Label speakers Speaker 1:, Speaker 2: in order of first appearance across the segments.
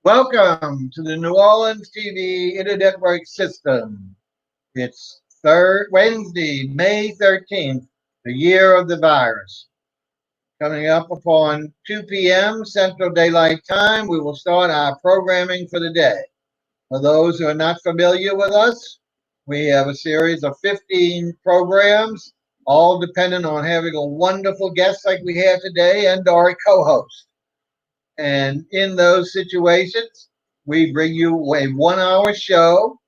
Speaker 1: Welcome to the New Orleans TV Internet Work System. It's third Wednesday, May 13th, the year of the virus. Coming up upon 2 p.m. Central Daylight Time, we will start our programming for the day. For those who are not familiar with us, we have a series of 15 programs, all dependent on having a wonderful guest like we have today and our co-host. And in those situations, we bring you a 1 hour show.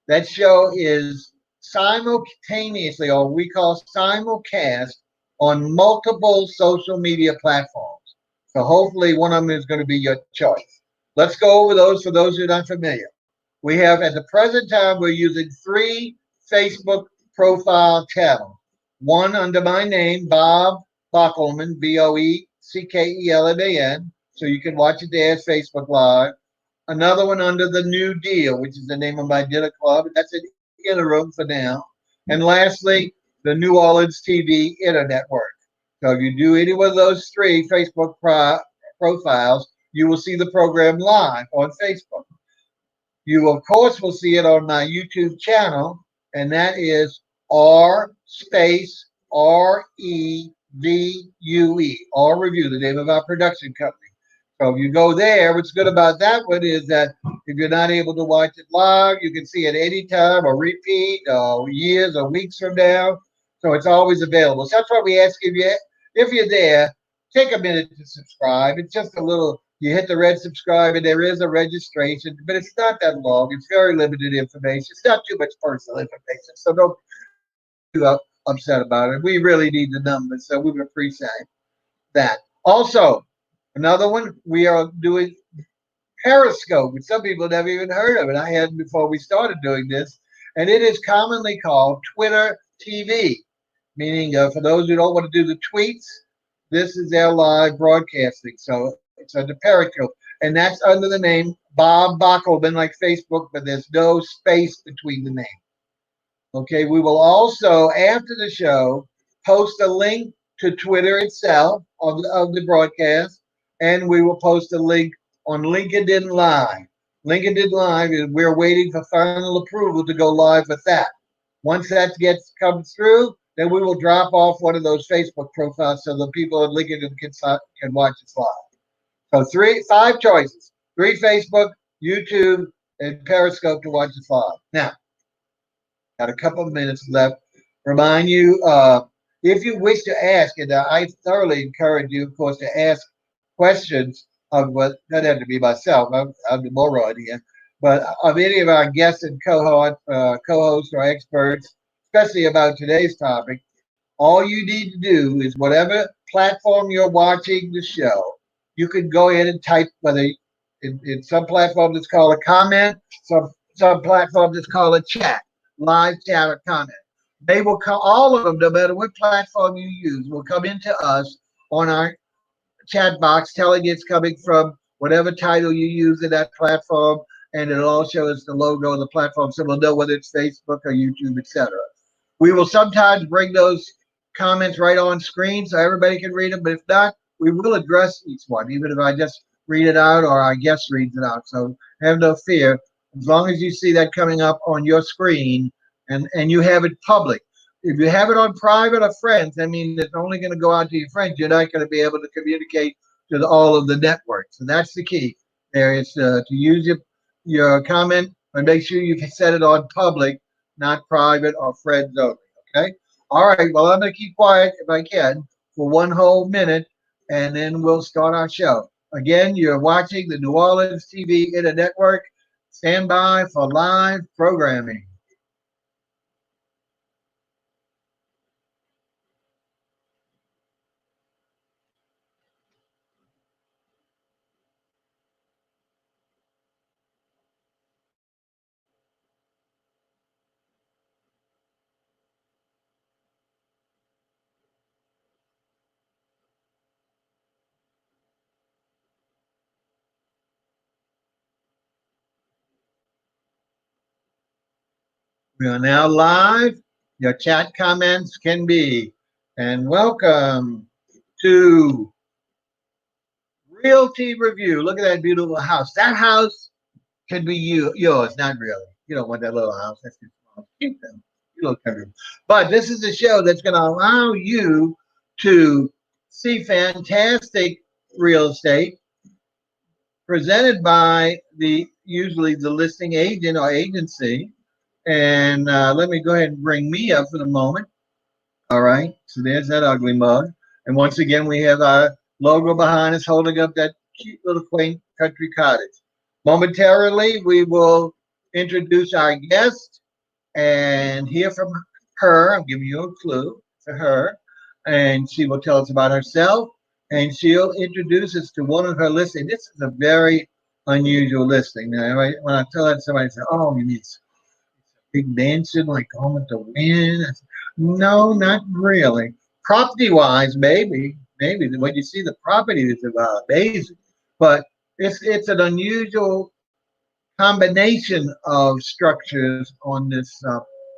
Speaker 1: That show is simultaneously, or we call simulcast, on multiple social media platforms. So hopefully one of them is going to be your choice. Let's go over those for those who are not familiar. We have, at the present time, we're using three Facebook profile channels. One under my name, Bob Bockelman, Boeckelman, so you can watch it there as Facebook Live. Another one under the New Deal, which is the name of my dinner club. That's an interim for now. And lastly, the New Orleans TV Internet Network. So if you do any one of those three Facebook profiles, you will see the program live on Facebook. You, of course, will see it on my YouTube channel, and that is R space R Revue, the name of our production company. So if you go there, what's good about that one is that if you're not able to watch it live, you can see it anytime or repeat years or weeks from now. So it's always available. So that's why we ask if you're there, take a minute to subscribe. It's just a little, you hit the red subscribe and there is a registration, but it's not that long. It's very limited information. It's not too much personal information. So don't be too upset about it. We really need the numbers, so we would appreciate that. Also, another one, we are doing Periscope, which some people never even heard of it. I hadn't before we started doing this. And it is commonly called Twitter TV, meaning for those who don't want to do the tweets, this is their live broadcasting. So it's under Periscope. And that's under the name Bob Bockelman, like Facebook, but there's no space between the names. Okay, we will also, after the show, post a link to Twitter itself of the broadcast, and we will post a link on LinkedIn Live. LinkedIn Live is we're waiting for final approval to go live with that. Once that gets comes through, then we will drop off one of those Facebook profiles so the people on LinkedIn can watch us live. So five choices: three Facebook, YouTube, and Periscope to watch us live. Now, got a couple of minutes left. Remind you, if you wish to ask, and I thoroughly encourage you, of course, to ask questions of what that had to be myself. I'm the moron here, but of any of our guests and co-hosts or experts, especially about today's topic. All you need to do is whatever platform you're watching the show, you can go in and type whether in some platforms it's called a comment, some platforms it's called a chat, live chat or comment. They will come, all of them, no matter what platform you use, will come into us on our chat box telling it's coming from whatever title you use in that platform, and it'll all show us the logo of the platform, so we'll know whether it's Facebook or YouTube, etc. We will sometimes bring those comments right on screen so everybody can read them, but if not, we will address each one, even if I just read it out or our guest reads it out. So have no fear. As long as you see that coming up on your screen and you have it public. If you have it on private or friends, that means it's only going to go out to your friends. You're not going to be able to communicate to all of the networks. And that's the key. There is to use your comment, but make sure you can set it on public, not private or friends only. Okay. All right. Well, I'm going to keep quiet if I can for one whole minute, and then we'll start our show. Again, you're watching the New Orleans TV Internet Network. Stand by for live programming. We are now live. Your chat comments can be. And welcome to Realty Review. Look at that beautiful house. That house can be yours, not really. You don't want that little house. That's too small. Keep them. You look country. But this is a show that's going to allow you to see fantastic real estate presented by usually the listing agent or agency. And let me go ahead and bring me up for the moment. All right. So there's that ugly mug. And once again, we have our logo behind us holding up that cute little quaint country cottage. Momentarily, we will introduce our guest and hear from her. I'm giving you a clue to her. And she will tell us about herself. And she'll introduce us to one of her listings. This is a very unusual listing. Now, right, when I tell that, somebody says, "Oh, you mean big mansion like Home with the Wind?" No, not really. Property wise, maybe when you see the property is amazing, but it's an unusual combination of structures on this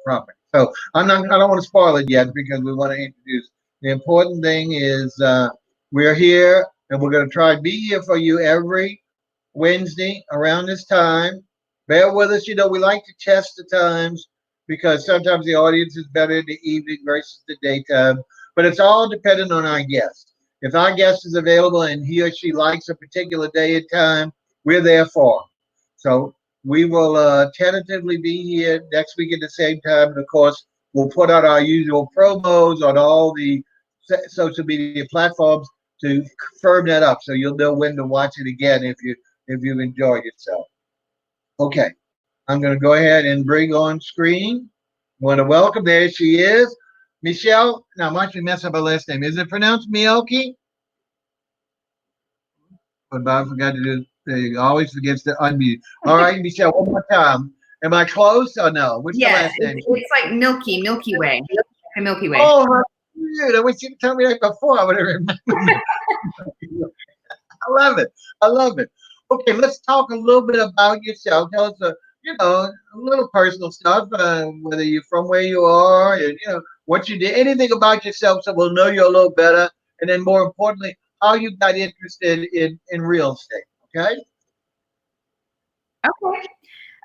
Speaker 1: property. So I don't want to spoil it yet because we want to introduce. The important thing is we're here and we're going to try to be here for you every Wednesday around this time. Bear with us. We like to test the times because sometimes the audience is better in the evening versus the daytime. But it's all dependent on our guest. If our guest is available and he or she likes a particular day and time, we're there for them. So we will tentatively be here next week at the same time. And of course, we'll put out our usual promos on all the social media platforms to firm that up, so you'll know when to watch it again if you've enjoyed yourself. Okay, I'm going to go ahead and bring on screen. I want to welcome. There she is, Michelle. Now, why don't you mess up her last name? Is it pronounced Mielke? But Bob forgot to do. There you go. Always forgets to unmute. All right, Michelle. One more time. Am I close or no? What's the last name?
Speaker 2: It's like Milky Way. The Milky Way.
Speaker 1: Oh, weird. I wish you'd tell me that before. I would have remembered. I love it. I love it. Okay, let's talk a little bit about yourself. Tell us, a little personal stuff, whether you're from where you are, and, what you did, anything about yourself, so we'll know you a little better. And then, more importantly, how you got interested in real estate. Okay.
Speaker 2: Okay.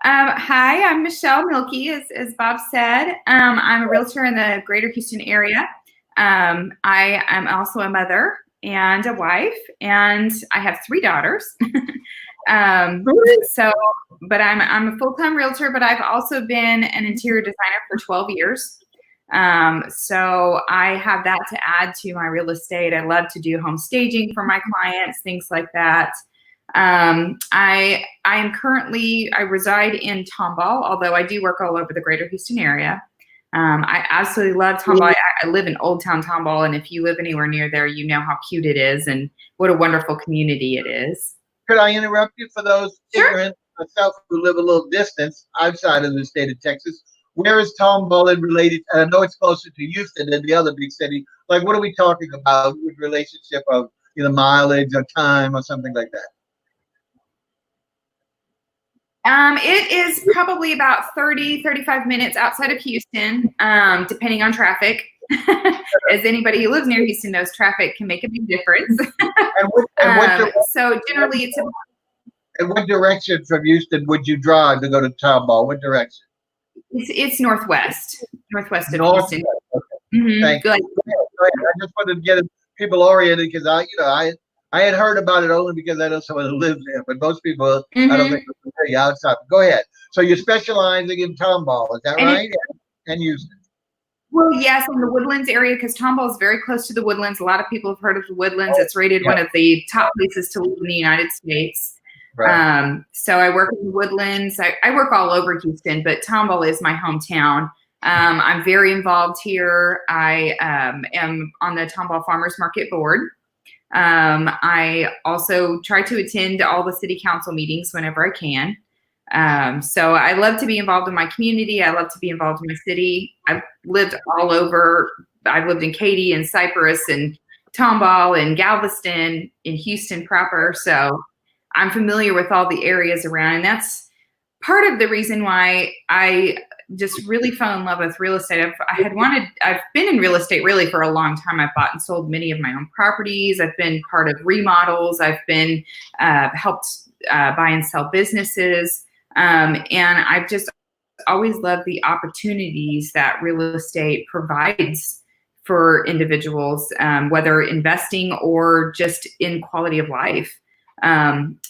Speaker 2: Hi, I'm Michelle Mielke, as Bob said. I'm a realtor in the greater Houston area. I am also a mother and a wife, and I have 3 daughters. But I'm a full-time realtor, but I've also been an interior designer for 12 years. So I have that to add to my real estate. I love to do home staging for my clients, things like that. I reside in tOMBALL, although I do work all over the greater Houston area. I absolutely love tOMBALL. I live in Old Town tOMBALL, and if you live anywhere near there, you know how cute it is and what a wonderful community it is.
Speaker 1: Could I interrupt you for those ignorant myself who live a little distance outside of the state of Texas? Where is tOMBALL related? And I know it's closer to Houston than the other big city. Like, what are we talking about with relationship of mileage or time or something like that?
Speaker 2: It is probably about 35 minutes outside of Houston, depending on traffic. As anybody who lives near Houston knows, traffic can make a big difference. So generally it's about...
Speaker 1: In what direction from Houston would you drive to go to tOMBALL? What direction?
Speaker 2: It's northwest of Houston.
Speaker 1: Okay. Mm-hmm. Thank you. Go ahead. I just wanted to get people oriented because I had heard about it only because I know someone who lives there, but most people, I don't think they're very outside. Go ahead. So you're specializing in tOMBALL, is that right? And Houston.
Speaker 2: Well, yes, in the Woodlands area, because tOMBALL is very close to the Woodlands. A lot of people have heard of the Woodlands. It's rated one of the top places to live in the United States. Right. So I work in the Woodlands. I work all over Houston, but tOMBALL is my hometown. I'm very involved here. I am on the tOMBALL Farmers Market Board. I also try to attend all the city council meetings whenever I can. So I love to be involved in my community. I love to be involved in my city. I've lived all over. I've lived in Katy and Cypress and tOMBALL and Galveston, in Houston proper. So I'm familiar with all the areas around, and that's part of the reason why I just really fell in love with real estate. I've been in real estate really for a long time. I've bought and sold many of my own properties. I've been part of remodels. I've been helped buy and sell businesses. And I've just always loved the opportunities that real estate provides for individuals, whether investing or just in quality of life.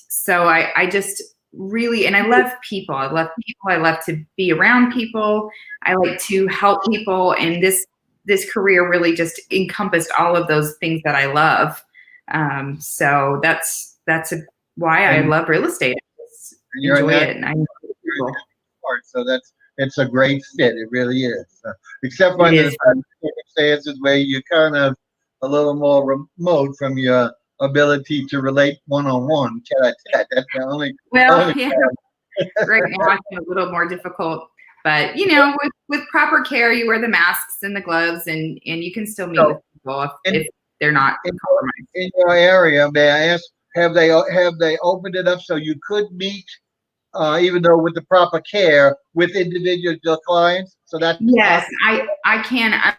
Speaker 2: So I just really, and I love people. I love people. I love to be around people. I like to help people. And this career really just encompassed all of those things that I love. So that's why I love real estate. I just enjoy it. And I know people.
Speaker 1: So it's a great fit. It really is. Except for the circumstances where you're kind of a little more remote from your ability to relate one-on-one. That's the only.
Speaker 2: Yeah. Right now it's a little more difficult, but with proper care, you wear the masks and the gloves, and you can still meet with people if they're not compromised.
Speaker 1: In your area, may I ask, have they opened it up so you could meet, even though with the proper care, with individual clients? So that
Speaker 2: yes, I can.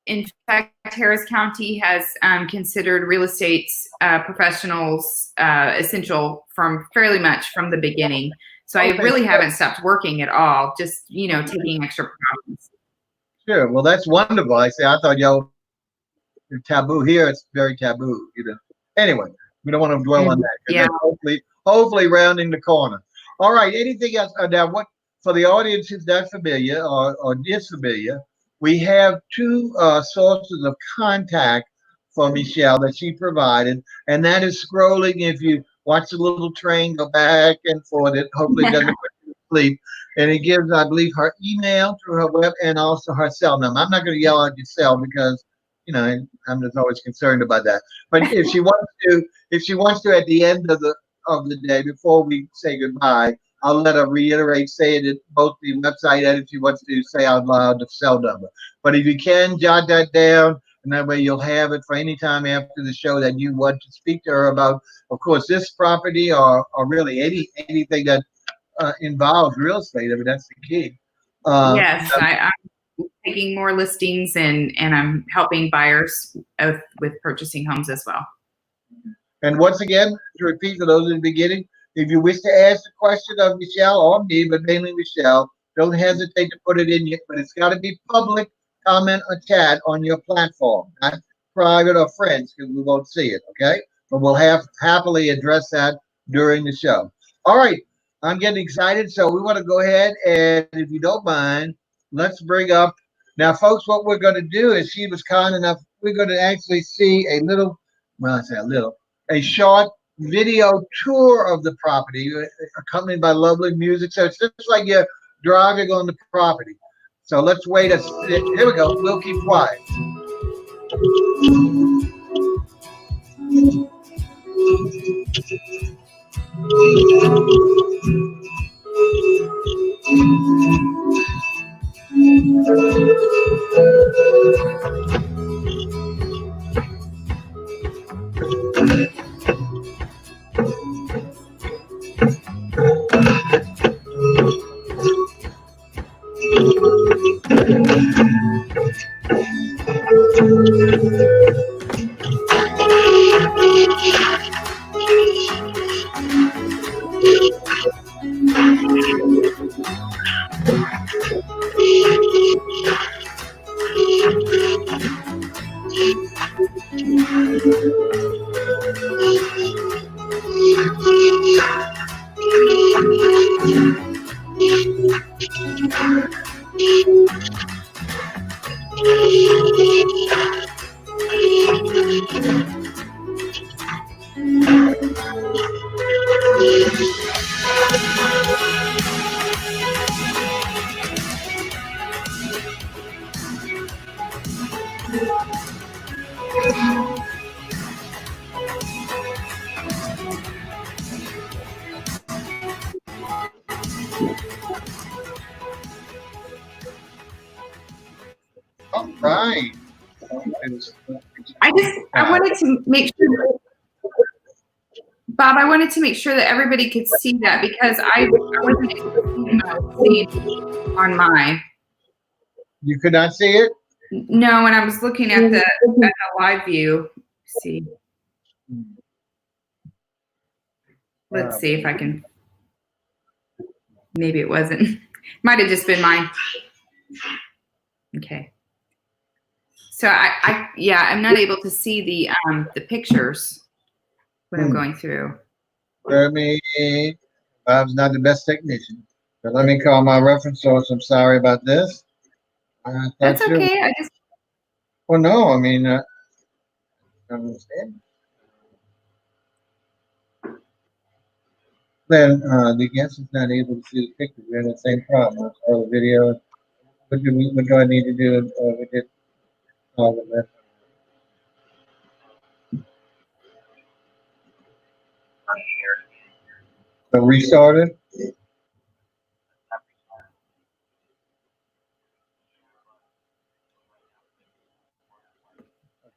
Speaker 2: In fact, Harris County has considered real estate professionals essential fairly much from the beginning. So I really haven't stopped working at all, just, taking extra precautions.
Speaker 1: Sure. Well, that's wonderful. I thought, taboo here. It's very taboo, Anyway, we don't want to dwell on that.
Speaker 2: Yeah.
Speaker 1: Hopefully rounding the corner. All right. Anything else? Now, for the audience who's not familiar or disfamiliar, we have two sources of contact for Michelle that she provided, and that is scrolling. If you watch the little train go back and forth, it hopefully doesn't put you to sleep. And it gives, I believe, her email through her web and also her cell number. I'm not going to yell at your cell because, I'm just always concerned about that. But if she wants to, at the end of the day, before we say goodbye, I'll let her reiterate, say it at both the website and if she wants to say out loud the cell number. But if you can, jot that down, and that way you'll have it for any time after the show that you want to speak to her about, of course, this property or really anything that involves real estate. I mean, that's the key.
Speaker 2: Yes, I'm taking more listings and I'm helping buyers with purchasing homes as well.
Speaker 1: And once again, to repeat for those in the beginning, if you wish to ask a question of Michelle or me, but mainly Michelle, don't hesitate to put it in here, but it's got to be public comment or chat on your platform, not private or friends, because we won't see it, okay? But we'll happily address that during the show. All right, I'm getting excited, so we want to go ahead and, if you don't mind, let's bring up, now folks, what we're going to do is, she was kind enough, we're going to actually see a short video tour of the property accompanied by lovely music. So it's just like you're driving on the property. So let's wait. Here we go. We'll keep quiet. All right.
Speaker 2: I wanted to make sure. Bob, I wanted to make sure that everybody could see that because I wasn't able to see on mine.
Speaker 1: You could not see it?
Speaker 2: No, when I was looking at the live view. Let's see. Let's see if I can. Maybe it wasn't. Might have just been mine. Okay. So I'm not able to see the pictures when I'm going through.
Speaker 1: Bob's not the best technician. So let me call my reference source. I'm sorry about this.
Speaker 2: That's okay.
Speaker 1: Well, no, I mean, I understand. Then the guest is not able to see the picture. We have the same problem. Or the video. What do I need to do with it? So restart it.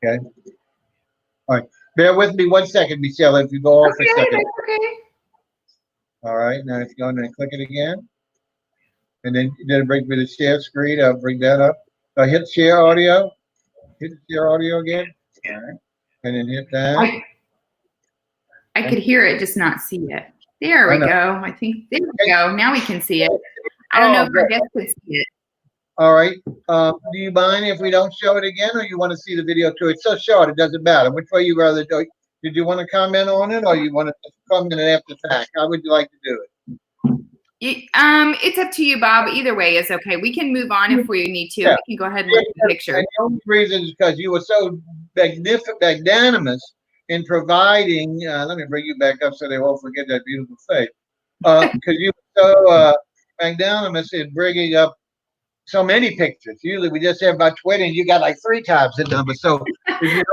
Speaker 1: Okay. All right. Bear with me 1 second, Michelle, if you go off for a second.
Speaker 2: Okay.
Speaker 1: All right. Now it's going to click it again. And then it brings me to share screen. I'll bring that up. So I hit share audio. Hit share audio again. All right. And then hit that.
Speaker 2: I could hear it, just not see it. There we go. I think there we go. Now we can see it. I don't know if our guests can see it.
Speaker 1: All right. Do you mind if we don't show it again, or you want to see the video too? It's so short, it doesn't matter. Which way you rather do? Did you want to comment on it, or you want to comment after the fact? How would you like to do it?
Speaker 2: It's up to you, Bob. Either way is okay. We can move on if we need to. Yeah. We can go ahead and look at the picture.
Speaker 1: And the only reason is because you were so magnanimous in providing. Let me bring you back up so they won't forget that beautiful face. Because you were so magnanimous in bringing up so many pictures. Usually we just have about 20, and you got like 3 times the number. So if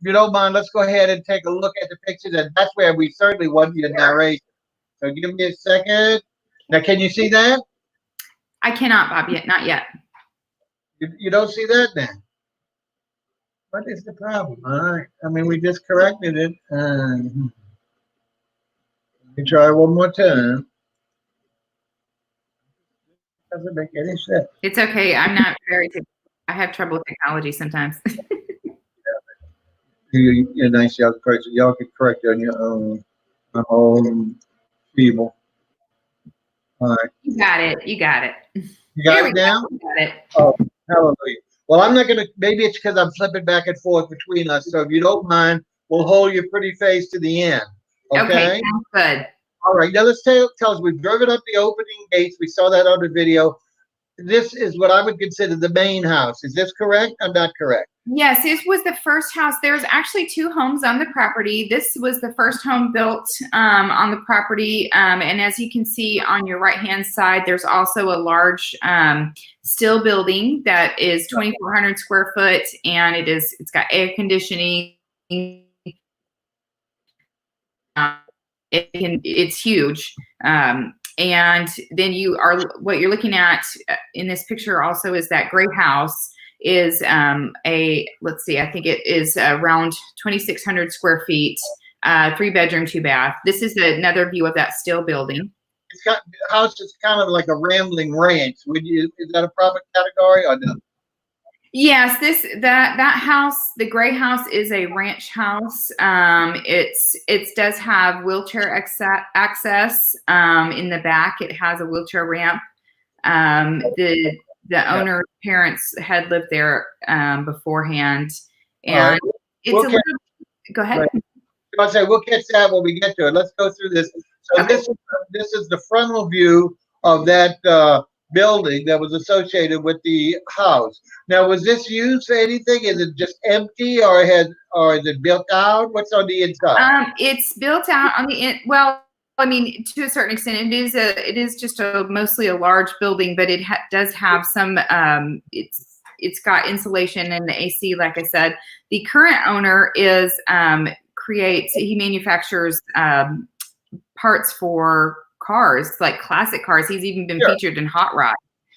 Speaker 1: you don't mind, let's go ahead and take a look at the pictures, and that's where we certainly want you to narrate. So give me a second. Now, can you see that?
Speaker 2: I cannot, Bob, yet. Not yet.
Speaker 1: You don't see that now? What is the problem? All right. I mean, we just corrected it. Let me try one more time. Doesn't make any sense.
Speaker 2: It's okay. I'm not I have trouble with technology sometimes.
Speaker 1: You're nice, y'all correct. Y'all can correct on your own. I'm old feeble. All right.
Speaker 2: You got it. You got it.
Speaker 1: You got it now?
Speaker 2: You got it.
Speaker 1: Oh, hallelujah. Well, I'm not going to, maybe it's because I'm flipping back and forth between us. So if you don't mind, we'll hold your pretty face to the end. Okay?
Speaker 2: Sounds good.
Speaker 1: All right. Now let's tell us, we've driven up the opening gates. We saw that on the video. This is what I would consider the main house. Is this correct? I'm not correct.
Speaker 2: Yes, this was the first house. There's actually 2 homes on the property. This was the first home built on the property. And as you can see on your right-hand side, there's also a large still building that is 2,400 square foot, and it's got air conditioning. It's huge. And then what you're looking at in this picture also is that gray house is let's see, I think it is around 2,600 square feet, 3-bedroom, 2-bath. This is another view of that still building.
Speaker 1: It's got the house is kind of like a rambling ranch. Is that a proper category or no?
Speaker 2: Yes, that house, the gray house, is a ranch house. It does have wheelchair access in the back. It has a wheelchair ramp. The owner's parents had lived there beforehand, and go ahead.
Speaker 1: Right. I'll say we'll catch that when we get to it. Let's go through this. So this is the frontal view of that building that was associated with the house. Now, was this used for anything? Is it just empty, or is it built out? What's on the inside?
Speaker 2: It's built out on the well. I mean, to a certain extent, it is just mostly a large building, but it does have some. It's got insulation and the AC. Like I said, the current owner he manufactures parts for cars, like classic cars. He's even been featured in Hot Rod.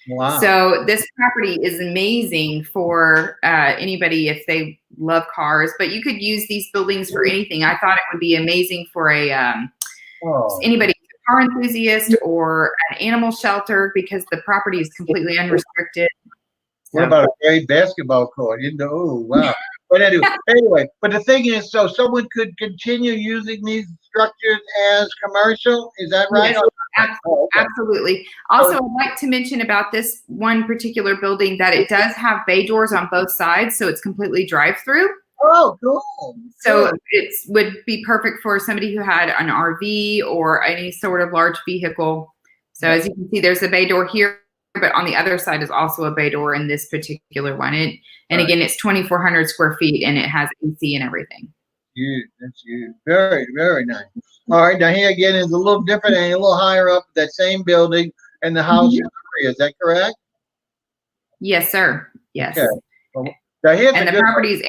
Speaker 1: Wow.
Speaker 2: So this property is amazing for anybody if they love cars, but you could use these buildings for anything. I thought it would be amazing for anybody, a car enthusiast or an animal shelter, because the property is completely unrestricted.
Speaker 1: What about a great basketball court? Oh, wow. But anyway, but the thing is, so someone could continue using these structures as commercial. Is that right?
Speaker 2: Yes, absolutely. Also, I'd like to mention about this one particular building that it does have bay doors on both sides, so it's completely drive-through.
Speaker 1: Oh, cool.
Speaker 2: So it would be perfect for somebody who had an RV or any sort of large vehicle. So as you can see, there's a bay door here, but on the other side is also a bay door in this particular one. And again, it's 2,400 square feet, and it has AC and everything.
Speaker 1: Huge. That's huge. Very, very nice. All right. Now here again is a little different and a little higher up that same building, and the house is free. Is that correct?
Speaker 2: Yes, sir. Yes.
Speaker 1: Okay. Well, now here's
Speaker 2: and the property is 8.5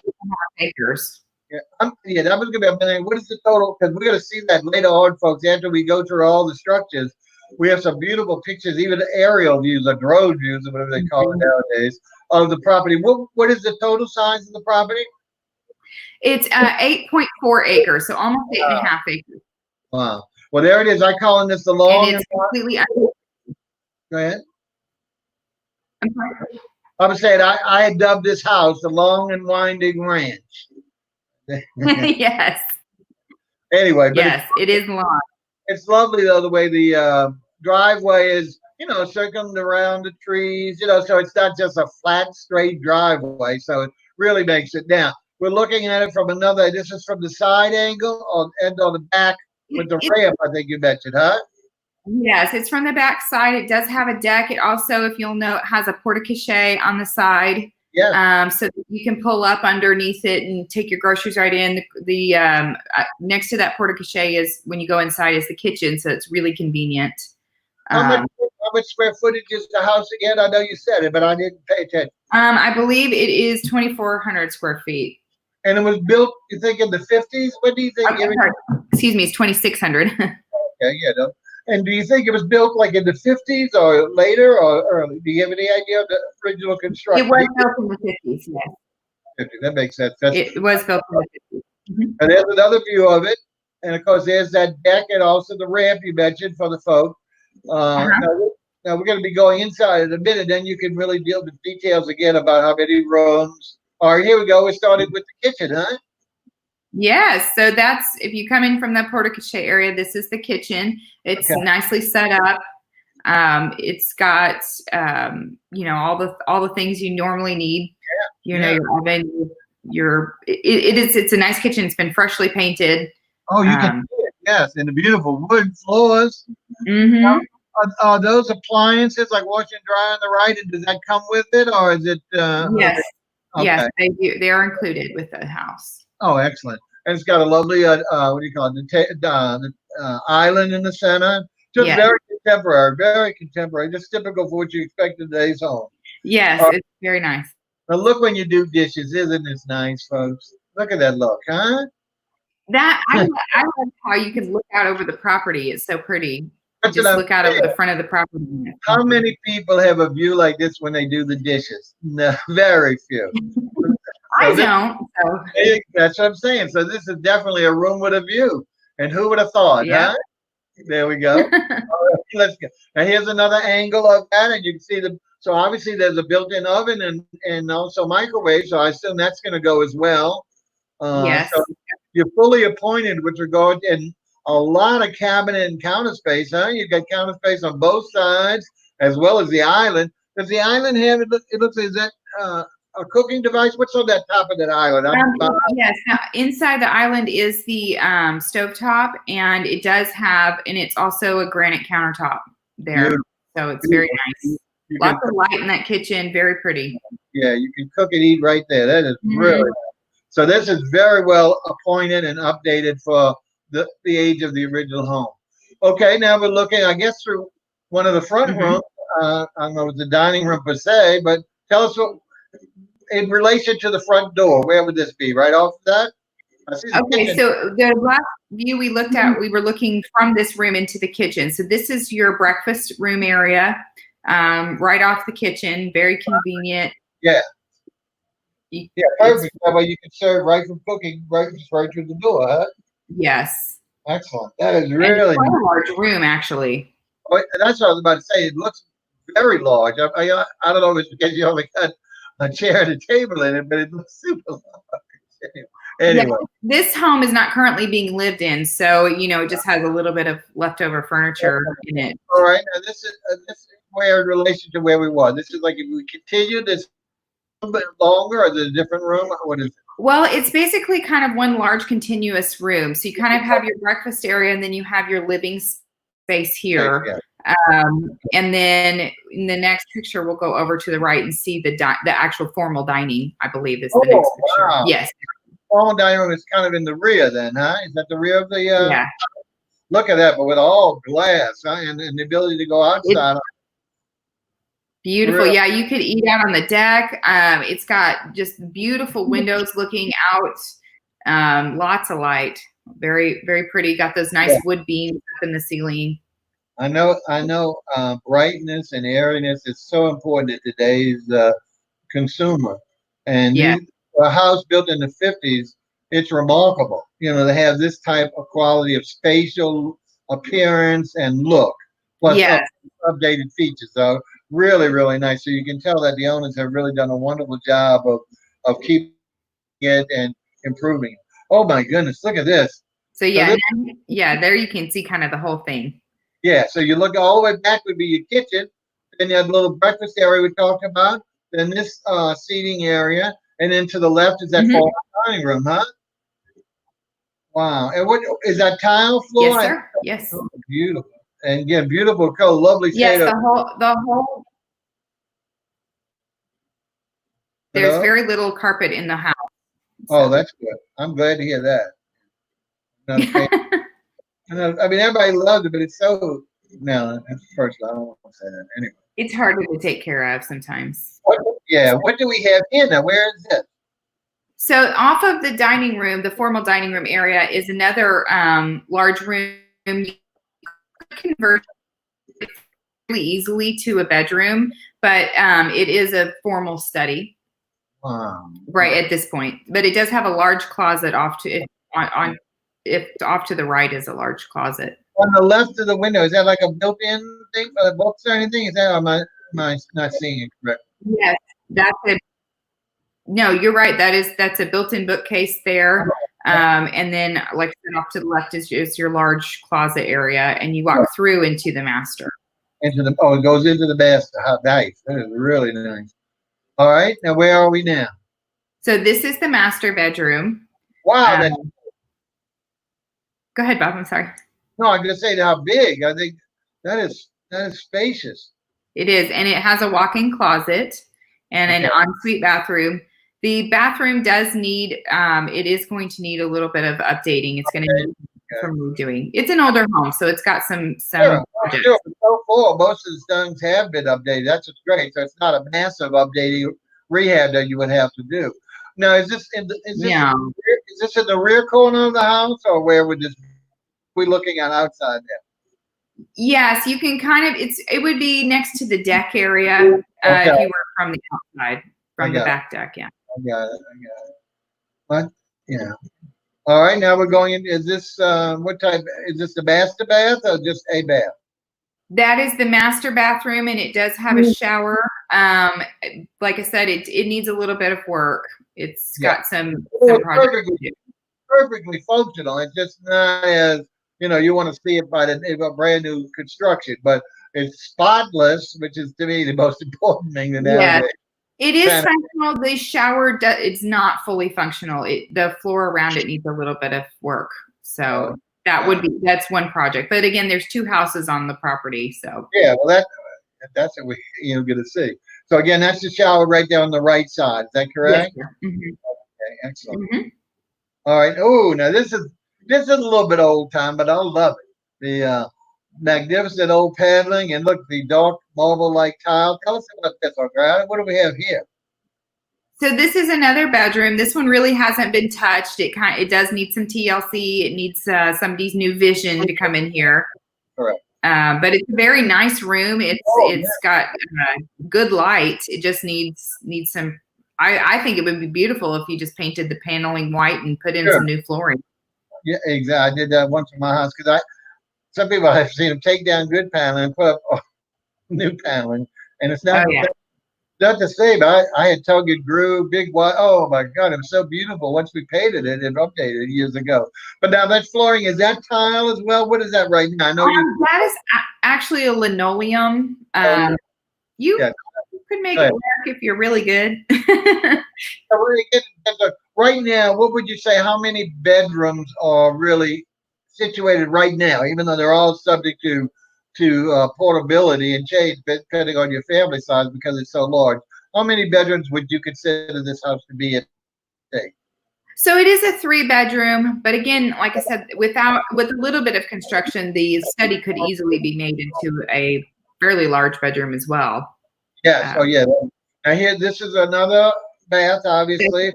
Speaker 2: acres.
Speaker 1: Yeah, that was going to be a minute. What is the total? Because we're going to see that later on, folks, after we go through all the structures. We have some beautiful pictures, even aerial views or drone views, or whatever they call it nowadays, of the property. What is the total size of the property?
Speaker 2: It's 8.4 acres, so almost 8.5 acres.
Speaker 1: Wow. Well, there it is. I call this the long.
Speaker 2: And it's completely.
Speaker 1: Go ahead.
Speaker 2: I'm sorry.
Speaker 1: I was saying I had dubbed this house the Long and Winding Ranch.
Speaker 2: Yes.
Speaker 1: Anyway, but
Speaker 2: yes, it is long.
Speaker 1: It's lovely though the way the driveway is, circled around the trees, so it's not just a flat, straight driveway. So it really makes it. Now we're looking at it from another. This is from the side angle and on the back with the ramp. I think you mentioned, huh?
Speaker 2: Yes, it's from the back side. It does have a deck. It also, if you'll note, has a porte-cochere on the side.
Speaker 1: Yeah.
Speaker 2: So that you can pull up underneath it and take your groceries right in. The next to that porte-cochere is, when you go inside, is the kitchen, so it's really convenient.
Speaker 1: How much square footage is the house again? I know you said it, but I didn't pay attention.
Speaker 2: I believe it is 2,400 square feet.
Speaker 1: And it was built, you think, in the 50s? What do you think?
Speaker 2: Excuse me, it's 2,600.
Speaker 1: Okay, yeah. No. And do you think it was built like in the 50s or later or early? Do you have any idea of the original construction?
Speaker 2: It was built in the 50s, yes.
Speaker 1: 50, that makes sense.
Speaker 2: It was built in the 50s. Mm-hmm.
Speaker 1: And there's another view of it. And of course, there's that deck and also the ramp you mentioned for the folk. Now we're going to be going inside in a minute. Then you can really deal with details again about how many rooms. All right, here we go. We started with the kitchen, huh?
Speaker 2: Yes, so that's, if you come in from the porte-cochere area, this is the kitchen. It's nicely set up. It's got all the things you normally need. Your oven, it's a nice kitchen. It's been freshly painted.
Speaker 1: Oh, you can see it, yes, and the beautiful wood floors.
Speaker 2: Mm-hmm.
Speaker 1: Are those appliances like wash and dry on the right, and does that come with it, or is it?
Speaker 2: Yes, yes, they do. They are included with the house.
Speaker 1: Oh, excellent. And it's got a lovely, what do you call it, the island in the center. Just very contemporary, just typical for what you expect in today's home.
Speaker 2: Yes, it's very nice.
Speaker 1: Now look when you do dishes, isn't this nice, folks? Look at that look, huh?
Speaker 2: I love how you can look out over the property. It's so pretty. You just look out over the front of the property.
Speaker 1: How many people have a view like this when they do the dishes? No, very few.
Speaker 2: I don't. So.
Speaker 1: That's what I'm saying. So this is definitely a room with a view. And who would have thought, huh? There we go. Let's go. Now here's another angle of that, and you can see so obviously there's a built-in oven and also microwave, so I assume that's going to go as well.
Speaker 2: Yes.
Speaker 1: So you're fully appointed with regard and a lot of cabinet and counter space, huh? You've got counter space on both sides as well as the island. Does the island have it? It looks like, is that a cooking device? What's on that top of that island?
Speaker 2: Yes. Now, inside the island is the stovetop, and it does have, and it's also a granite countertop there. Beautiful. So it's very nice. Lots of light in that kitchen. Very pretty.
Speaker 1: Yeah, you can cook and eat right there. That is really nice. So this is very well appointed and updated for the age of the original home. Okay, now we're looking, I guess, through one of the front rooms. I don't know if it's the dining room per se, but tell us what, in relation to the front door, where would this be? Right off that?
Speaker 2: Okay, so the last view we looked at, we were looking from this room into the kitchen. So this is your breakfast room area. right off the kitchen, very convenient.
Speaker 1: Yeah.
Speaker 2: You,
Speaker 1: Yeah, perfect. That way you can serve right from cooking, right through the door, huh?
Speaker 2: yes.
Speaker 1: Excellent. That is
Speaker 2: And it's
Speaker 1: really
Speaker 2: quite
Speaker 1: nice.
Speaker 2: a large room, actually.
Speaker 1: Oh, that's what I was about to say. It looks very large. I don't know if it's because you only got a chair and a table in it, but it looks super large.
Speaker 2: Yeah,
Speaker 1: Anyway.
Speaker 2: this home is not currently being lived in, so it just has a little bit of leftover furniture in it.
Speaker 1: All right. Now this is where in relation to where we were. This is like if we continue this a little bit longer, or is it a different room? What is it?
Speaker 2: Well, it's basically kind of one large continuous room. So you kind of have your breakfast area, and then you have your living space here.
Speaker 1: Yeah.
Speaker 2: And then in the next picture, we'll go over to the right and see the actual formal dining, I believe, is the next picture.
Speaker 1: Wow.
Speaker 2: Yes.
Speaker 1: Formal dining room is kind of in the rear then, huh? Is that the rear of the
Speaker 2: Yeah.
Speaker 1: Look at that, but with all glass, huh? And the ability to go outside.
Speaker 2: Beautiful. Yeah, you could eat out on the deck. It's got just beautiful windows looking out. Lots of light. Very, very pretty. Got those nice wood beams up in the ceiling.
Speaker 1: I know. Brightness and airiness is so important to today's consumer. And a house built in the 50s, it's remarkable. They have this type of quality of spatial appearance and look, plus updated features. So really, really nice. So you can tell that the owners have really done a wonderful job of keeping it and improving it. Oh my goodness, look at this.
Speaker 2: So there you can see kind of the whole thing.
Speaker 1: Yeah, so you look all the way back would be your kitchen. Then you have the little breakfast area we talked about. Then this seating area, and then to the left is that formal dining room, huh? Wow. And what is that tile floor?
Speaker 2: Yes, sir. Yes.
Speaker 1: Oh, beautiful. And again, beautiful color, lovely shade.
Speaker 2: Yes, the whole. There's very little carpet in the house.
Speaker 1: So. Oh, that's good. I'm glad to hear that. I mean, everybody loves it, but it's so. No, personally, I don't want to say that anyway.
Speaker 2: It's harder to take care of sometimes.
Speaker 1: What do we have here now? Where is it?
Speaker 2: So off of the dining room, the formal dining room area is another large room. You can convert it really easily to a bedroom, but it is a formal study. Right at this point, but it does have a large closet off to off to the right is a large closet.
Speaker 1: On the left of the window, is that like a built-in thing for the books or anything? Is that am I not seeing it correctly?
Speaker 2: Yes, that's it. No, you're right. That's a built-in bookcase there. And then, like I said, off to the left is your large closet area, and you walk through into the master.
Speaker 1: It goes into the master. How nice! That is really nice. All right, now where are we now?
Speaker 2: So this is the master bedroom.
Speaker 1: Wow.
Speaker 2: Go ahead, Bob. I'm sorry.
Speaker 1: No, I'm going to say how big. I think that is spacious.
Speaker 2: It is, and it has a walk-in closet and an ensuite bathroom. The bathroom does need, it is going to need a little bit of updating. It's going to need some redoing. It's an older home, so it's got some
Speaker 1: sure. So full. Most of the stones have been updated. That's what's great. So it's not a massive updating rehab that you would have to do. Now, is this in the rear corner of the house, or where would this? We looking at outside there?
Speaker 2: Yes, you can kind of. It would be next to the deck area if you were from the outside, from the back deck. Yeah.
Speaker 1: I got it. But yeah. All right, now we're going in. Is this what type? Is this the master bath or just a bath?
Speaker 2: That is the master bathroom, and it does have a shower. Like I said, it needs a little bit of work. It's got some projects.
Speaker 1: Perfectly functional. It's just not as you want to see it by a brand new construction, but it's spotless, which is to me the most important thing to navigate.
Speaker 2: It is functional. The shower it's not fully functional. The floor around it needs a little bit of work. So that's one project. But again, there's 2 houses on the property. So
Speaker 1: well that's what we're going to see. So again, that's the shower right there on the right side. Is that correct?
Speaker 2: Yes,
Speaker 1: okay, excellent. All right. Oh, now this is a little bit old time, but I love it. The magnificent old paneling, and look, the dark marble-like tile. Tell us about this, okay? What do we have here?
Speaker 2: So this is another bedroom. This one really hasn't been touched. It does need some TLC. It needs somebody's new vision to come in here.
Speaker 1: Correct.
Speaker 2: But it's a very nice room. It's got good light. It just needs some. I think it would be beautiful if you just painted the paneling white and put in some new flooring.
Speaker 1: Yeah, exactly. I did that once in my house because some people I've seen them take down good paneling and put up new paneling, and it's not. Not the same. I had Tug and Grew, big white. Oh my God, it was so beautiful. Once we painted it and updated it years ago. But now that flooring, is that tile as well? What is that right now? I know
Speaker 2: that is actually a linoleum. You could make it work if you're really good.
Speaker 1: Right now, what would you say? How many bedrooms are really situated right now? Even though they're all subject to portability and change depending on your family size because it's so large. How many bedrooms would you consider this house to be at today?
Speaker 2: So it is a 3-bedroom, but again, like I said, with a little bit of construction, the study could easily be made into a fairly large bedroom as well.
Speaker 1: Yes. Now here, this is another bath, obviously.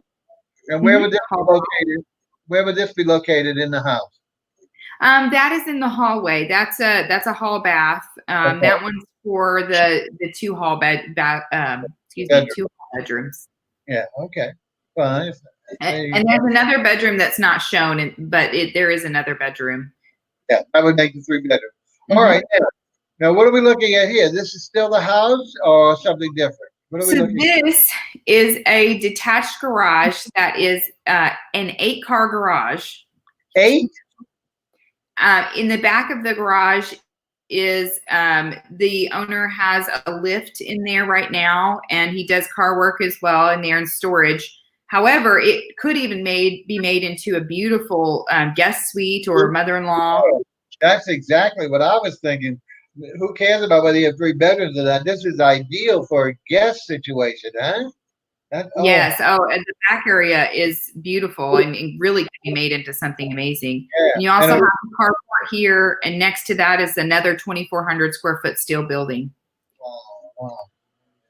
Speaker 1: And where would this be located? Where would this be located in the house?
Speaker 2: That is in the hallway. That's a hall bath. That one's for the 2 hall two hall bedrooms.
Speaker 1: Yeah. Okay. Fine.
Speaker 2: And there's another bedroom that's not shown, but there is another bedroom.
Speaker 1: Yeah, that would make the 3-bedroom. All right. Now, what are we looking at here? This is still the house or something different?
Speaker 2: This is a detached garage that is an 8-car garage.
Speaker 1: 8?
Speaker 2: In the back of the garage is the owner has a lift in there right now, and he does car work as well in there and storage. However, it could even be made into a beautiful guest suite or mother-in-law.
Speaker 1: That's exactly what I was thinking. Who cares about whether you have 3 bedrooms or not? This is ideal for a guest situation, huh?
Speaker 2: Yes. Oh, and the back area is beautiful and really can be made into something amazing. Yeah. And you also have a carport here, and next to that is another 2,400 square foot steel building.
Speaker 1: Wow.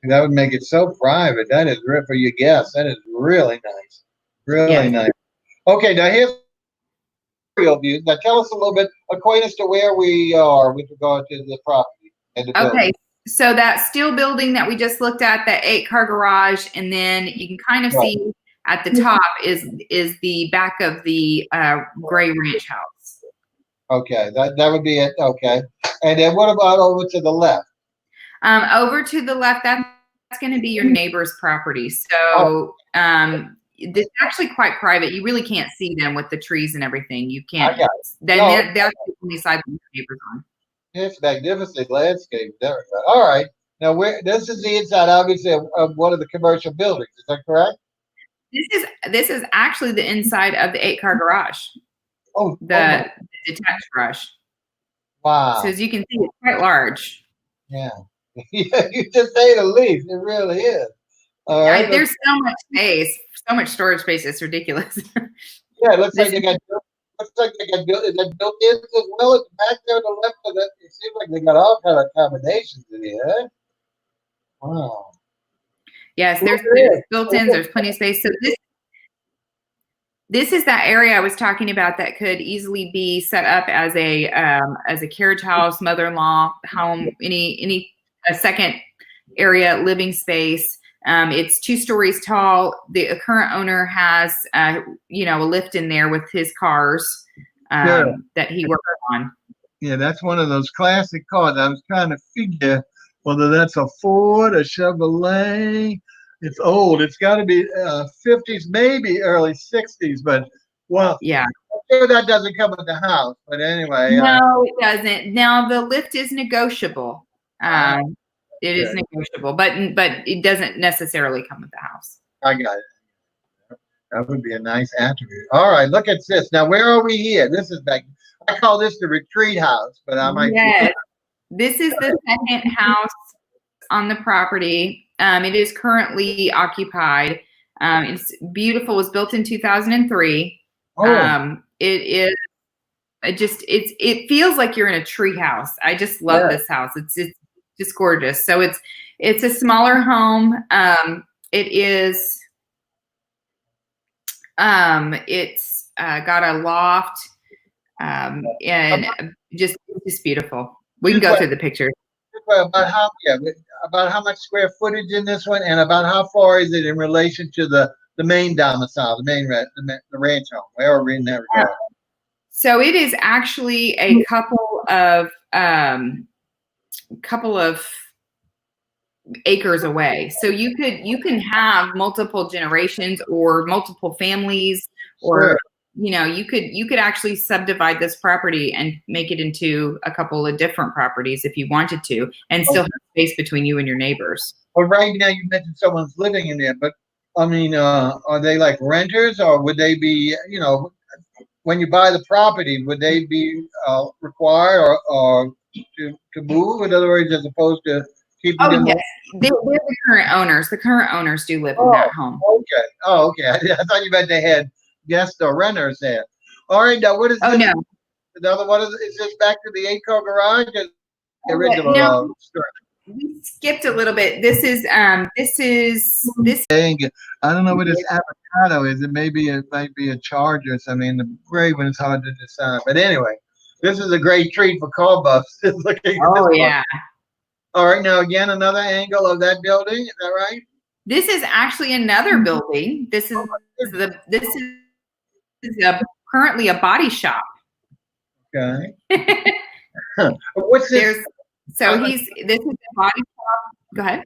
Speaker 1: That would make it so private. That is great for your guests. That is really nice. Really nice. Okay, now here's real views. Now tell us a little bit, acquaint us to where we are with regard to the property and the building.
Speaker 2: So that steel building that we just looked at, that 8-car garage, and then you can kind of see at the top is the back of the gray ranch house.
Speaker 1: Okay, that would be it. Okay, and then what about over to the left?
Speaker 2: Over to the left, that's going to be your neighbor's property. So it's actually quite private. You really can't see them with the trees and everything. You can't. That's the only side that the neighbor's on.
Speaker 1: It's magnificent landscape. There. All right. Now, this is the inside, obviously, of one of the commercial buildings. Is that correct?
Speaker 2: This is actually the inside of the 8-car garage. The detached garage.
Speaker 1: Wow.
Speaker 2: So as you can see, it's quite large.
Speaker 1: Yeah. You just say the least. It really is. All right.
Speaker 2: There's so much space, so much storage space. It's ridiculous.
Speaker 1: Yeah, it looks like they got. Looks like they got built in as well at the back there on the left of it. It seems like they got all kind of accommodations in here. Wow.
Speaker 2: Yes, there's built-ins. There's plenty of space. So this is that area I was talking about that could easily be set up as a carriage house, mother-in-law home, a second area living space. It's 2 stories tall. The current owner has, a lift in there with his cars that he works on. Yeah, that's one of those classic cars. I was trying to figure whether that's a Ford, a Chevrolet. It's old. It's got to be 50s, maybe early 60s. But yeah, I'm sure that doesn't come with the house. But anyway, no, it doesn't. Now the lift is negotiable. It is negotiable, but it doesn't necessarily come with the house.
Speaker 1: I got it. That would be a nice attribute. All right, look at this. Now, where are we here? This is I call this the retreat house, but I might.
Speaker 2: Yes, this is the second house on the property. It is currently occupied. It's beautiful. It was built in 2003. It feels like you're in a tree house. I just love this house. It's just gorgeous. So it's a smaller home. It's got a loft, and just beautiful. We can go through the pictures.
Speaker 1: About how, yeah, about how much square footage in this one, and about how far is it in relation to the main domicile, the main the ranch home, wherever in that regard.
Speaker 2: So it is actually a couple of acres away. So you can have multiple generations or multiple families, or
Speaker 1: Sure.
Speaker 2: you could actually subdivide this property and make it into a couple of different properties if you wanted to, and still have space between you and your neighbors.
Speaker 1: Well, right now you mentioned someone's living in there, but I mean, are they like renters, or would they be, when you buy the property, would they be required or to move? In other words, as opposed to keeping them.
Speaker 2: Yes, they're the current owners. The current owners do live in that home.
Speaker 1: Okay. Oh, okay. I thought you meant they had guests or renters there. All right. Now, what is this?
Speaker 2: No.
Speaker 1: Another one is this back to the 8-car garage? Or the original
Speaker 2: no.
Speaker 1: story?
Speaker 2: We skipped a little bit. This is.
Speaker 1: I don't know what this avocado is. It might be a charge or something. The gray one is hard to decide. But anyway, this is a great treat for car buffs.
Speaker 2: Yeah.
Speaker 1: All right. Now again, another angle of that building. Is that right?
Speaker 2: This is actually another building. This is currently a body shop.
Speaker 1: Okay. What's this?
Speaker 2: This is a body shop. Go ahead.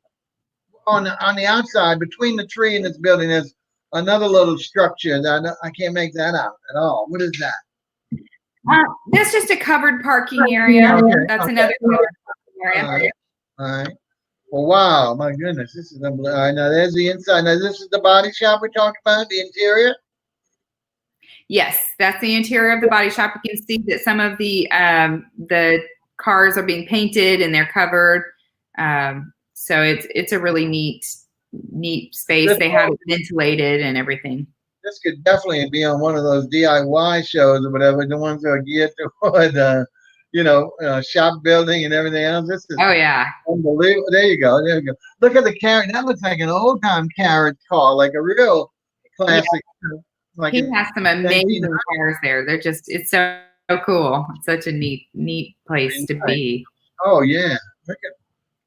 Speaker 1: On the outside, between the tree and this building, there's another little structure that I can't make that out at all. What is that?
Speaker 2: That's just a covered parking area. Okay. That's another covered parking area.
Speaker 1: All right. Well, wow, my goodness, this is unbelievable. All right, now there's the inside. Now this is the body shop we're talking about, the interior.
Speaker 2: Yes, that's the interior of the body shop. You can see that some of the cars are being painted and they're covered. So it's a really neat space. They have it ventilated and everything.
Speaker 1: This could definitely be on one of those DIY shows or whatever, the ones that are geared toward shop building and everything else. This is unbelievable. There you go. Look at the carrot. That looks like an old time carrot car, like a real classic.
Speaker 2: Yeah. Like he has some amazing cars there. It's so cool. It's such a neat place to be.
Speaker 1: Oh yeah. Look at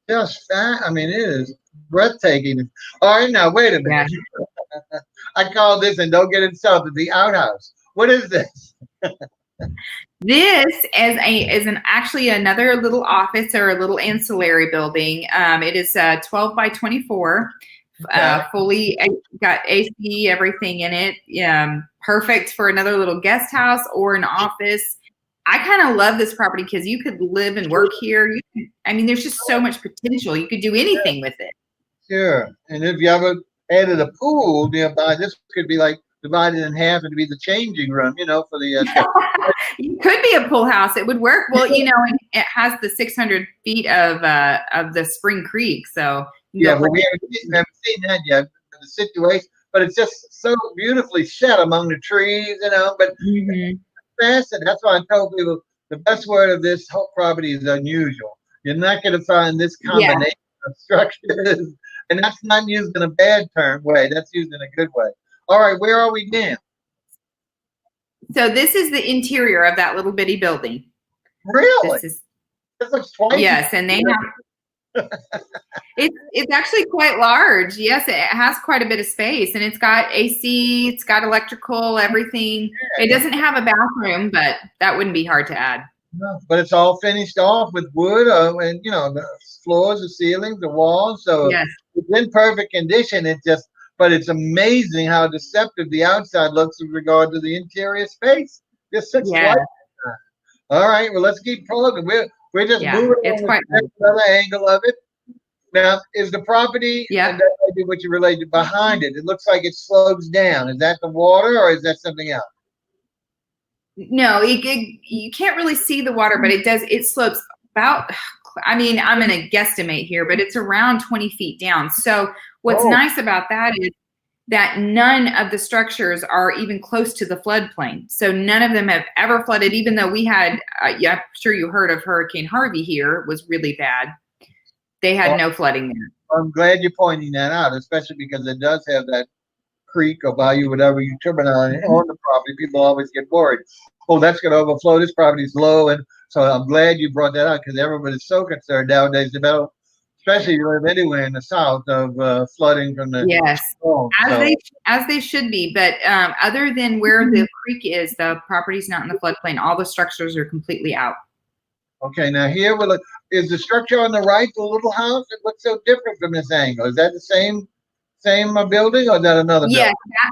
Speaker 1: just that. I mean, it is breathtaking. All right, now wait a minute. Yeah. I call this, and don't get insulted, the outhouse. What is this?
Speaker 2: This is actually another little office or a little ancillary building. It is 12 by 24, fully got AC, everything in it. Perfect for another little guest house or an office. I kind of love this property because you could live and work here. There's just so much potential. You could do anything with it.
Speaker 1: Sure. And if you ever added a pool nearby, this could be like divided in half and be the changing room, for the.
Speaker 2: It could be a pool house. It would work. Well, it has the 600 feet of the Spring Creek, so
Speaker 1: we haven't seen that yet. The situation, but it's just so beautifully set among the trees, But fascinating. That's why I told people the best word of this whole property is unusual. You're not going to find this combination of structures, and that's not used in a bad way. That's used in a good way. All right, where are we now?
Speaker 2: So this is the interior of that little bitty building.
Speaker 1: Really? This looks twice.
Speaker 2: Yes, and they have. It's actually quite large. Yes, it has quite a bit of space, and it's got AC, it's got electrical, everything. Yeah. It doesn't have a bathroom, but that wouldn't be hard to add.
Speaker 1: No, but it's all finished off with wood, and the floors, the ceilings, the walls. So it's in perfect condition. But it's amazing how deceptive the outside looks with regard to the interior space. Just such light. All right, well, let's keep plugging. We're just moving on to another angle of it. Now, is the property, and that's what you related behind it? It looks like it slopes down. Is that the water, or is that something else?
Speaker 2: No, you can't really see the water, but it does. It slopes about. I'm going to guesstimate here, but it's around 20 feet down. So what's nice about that is that none of the structures are even close to the floodplain. So none of them have ever flooded, even though we had, I'm sure you heard of Hurricane Harvey here. It was really bad. They had no flooding there.
Speaker 1: I'm glad you're pointing that out, especially because it does have that creek or bayou, whatever you terminate on the property. People always get worried. Oh, that's going to overflow. This property is low. And So I'm glad you brought that up because everybody's so concerned nowadays about, especially if you live anywhere in the South, of flooding from the
Speaker 2: Yes,
Speaker 1: storm.
Speaker 2: as they should be. But other than where the creek is, the property's not in the floodplain. All the structures are completely out.
Speaker 1: Okay, now here is the structure on the right, the little house. It looks so different from this angle. Is that the same building, or is that another
Speaker 2: Yes,
Speaker 1: building?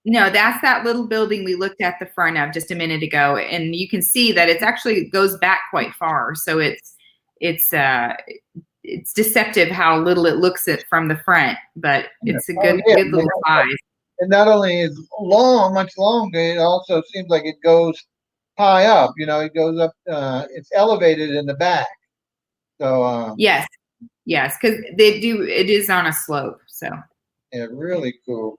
Speaker 2: no, that's that little building we looked at the front of just a minute ago, and you can see that it's actually goes back quite far. So it's deceptive how little it looks at from the front, but it's a good little size.
Speaker 1: And not only is long, much longer, it also seems like it goes high up. You know, it goes up. It's elevated in the back. So
Speaker 2: yes, because they do. It is on a slope. So
Speaker 1: yeah, really cool.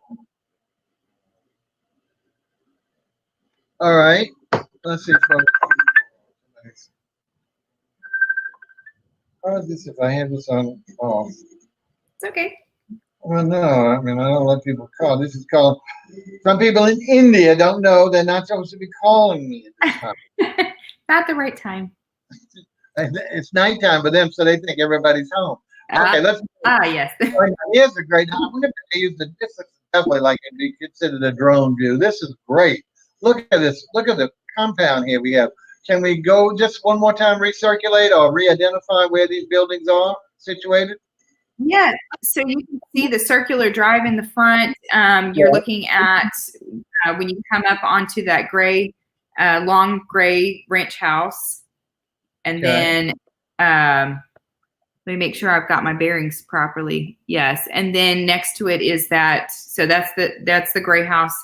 Speaker 1: All right, let's see, folks. How is this if I have this on off?
Speaker 2: it's okay.
Speaker 1: Well, no, I mean, I don't let people call. This is called, some people in India don't know they're not supposed to be calling me at this time.
Speaker 2: Not the right time.
Speaker 1: It's nighttime for them, so they think everybody's home. Okay, let's.
Speaker 2: Yes.
Speaker 1: Here's a great. I wonder if they use the. This looks definitely like it'd be considered a drone view. This is great. Look at this. Look at the compound here we have. Can we go just one more time, recirculate or re-identify where these buildings are situated?
Speaker 2: Yeah, so you can see the circular drive in the front. You're looking at when you come up onto that gray, long gray ranch house, and then let me make sure I've got my bearings properly. Yes, and then next to it is that. So that's the gray house.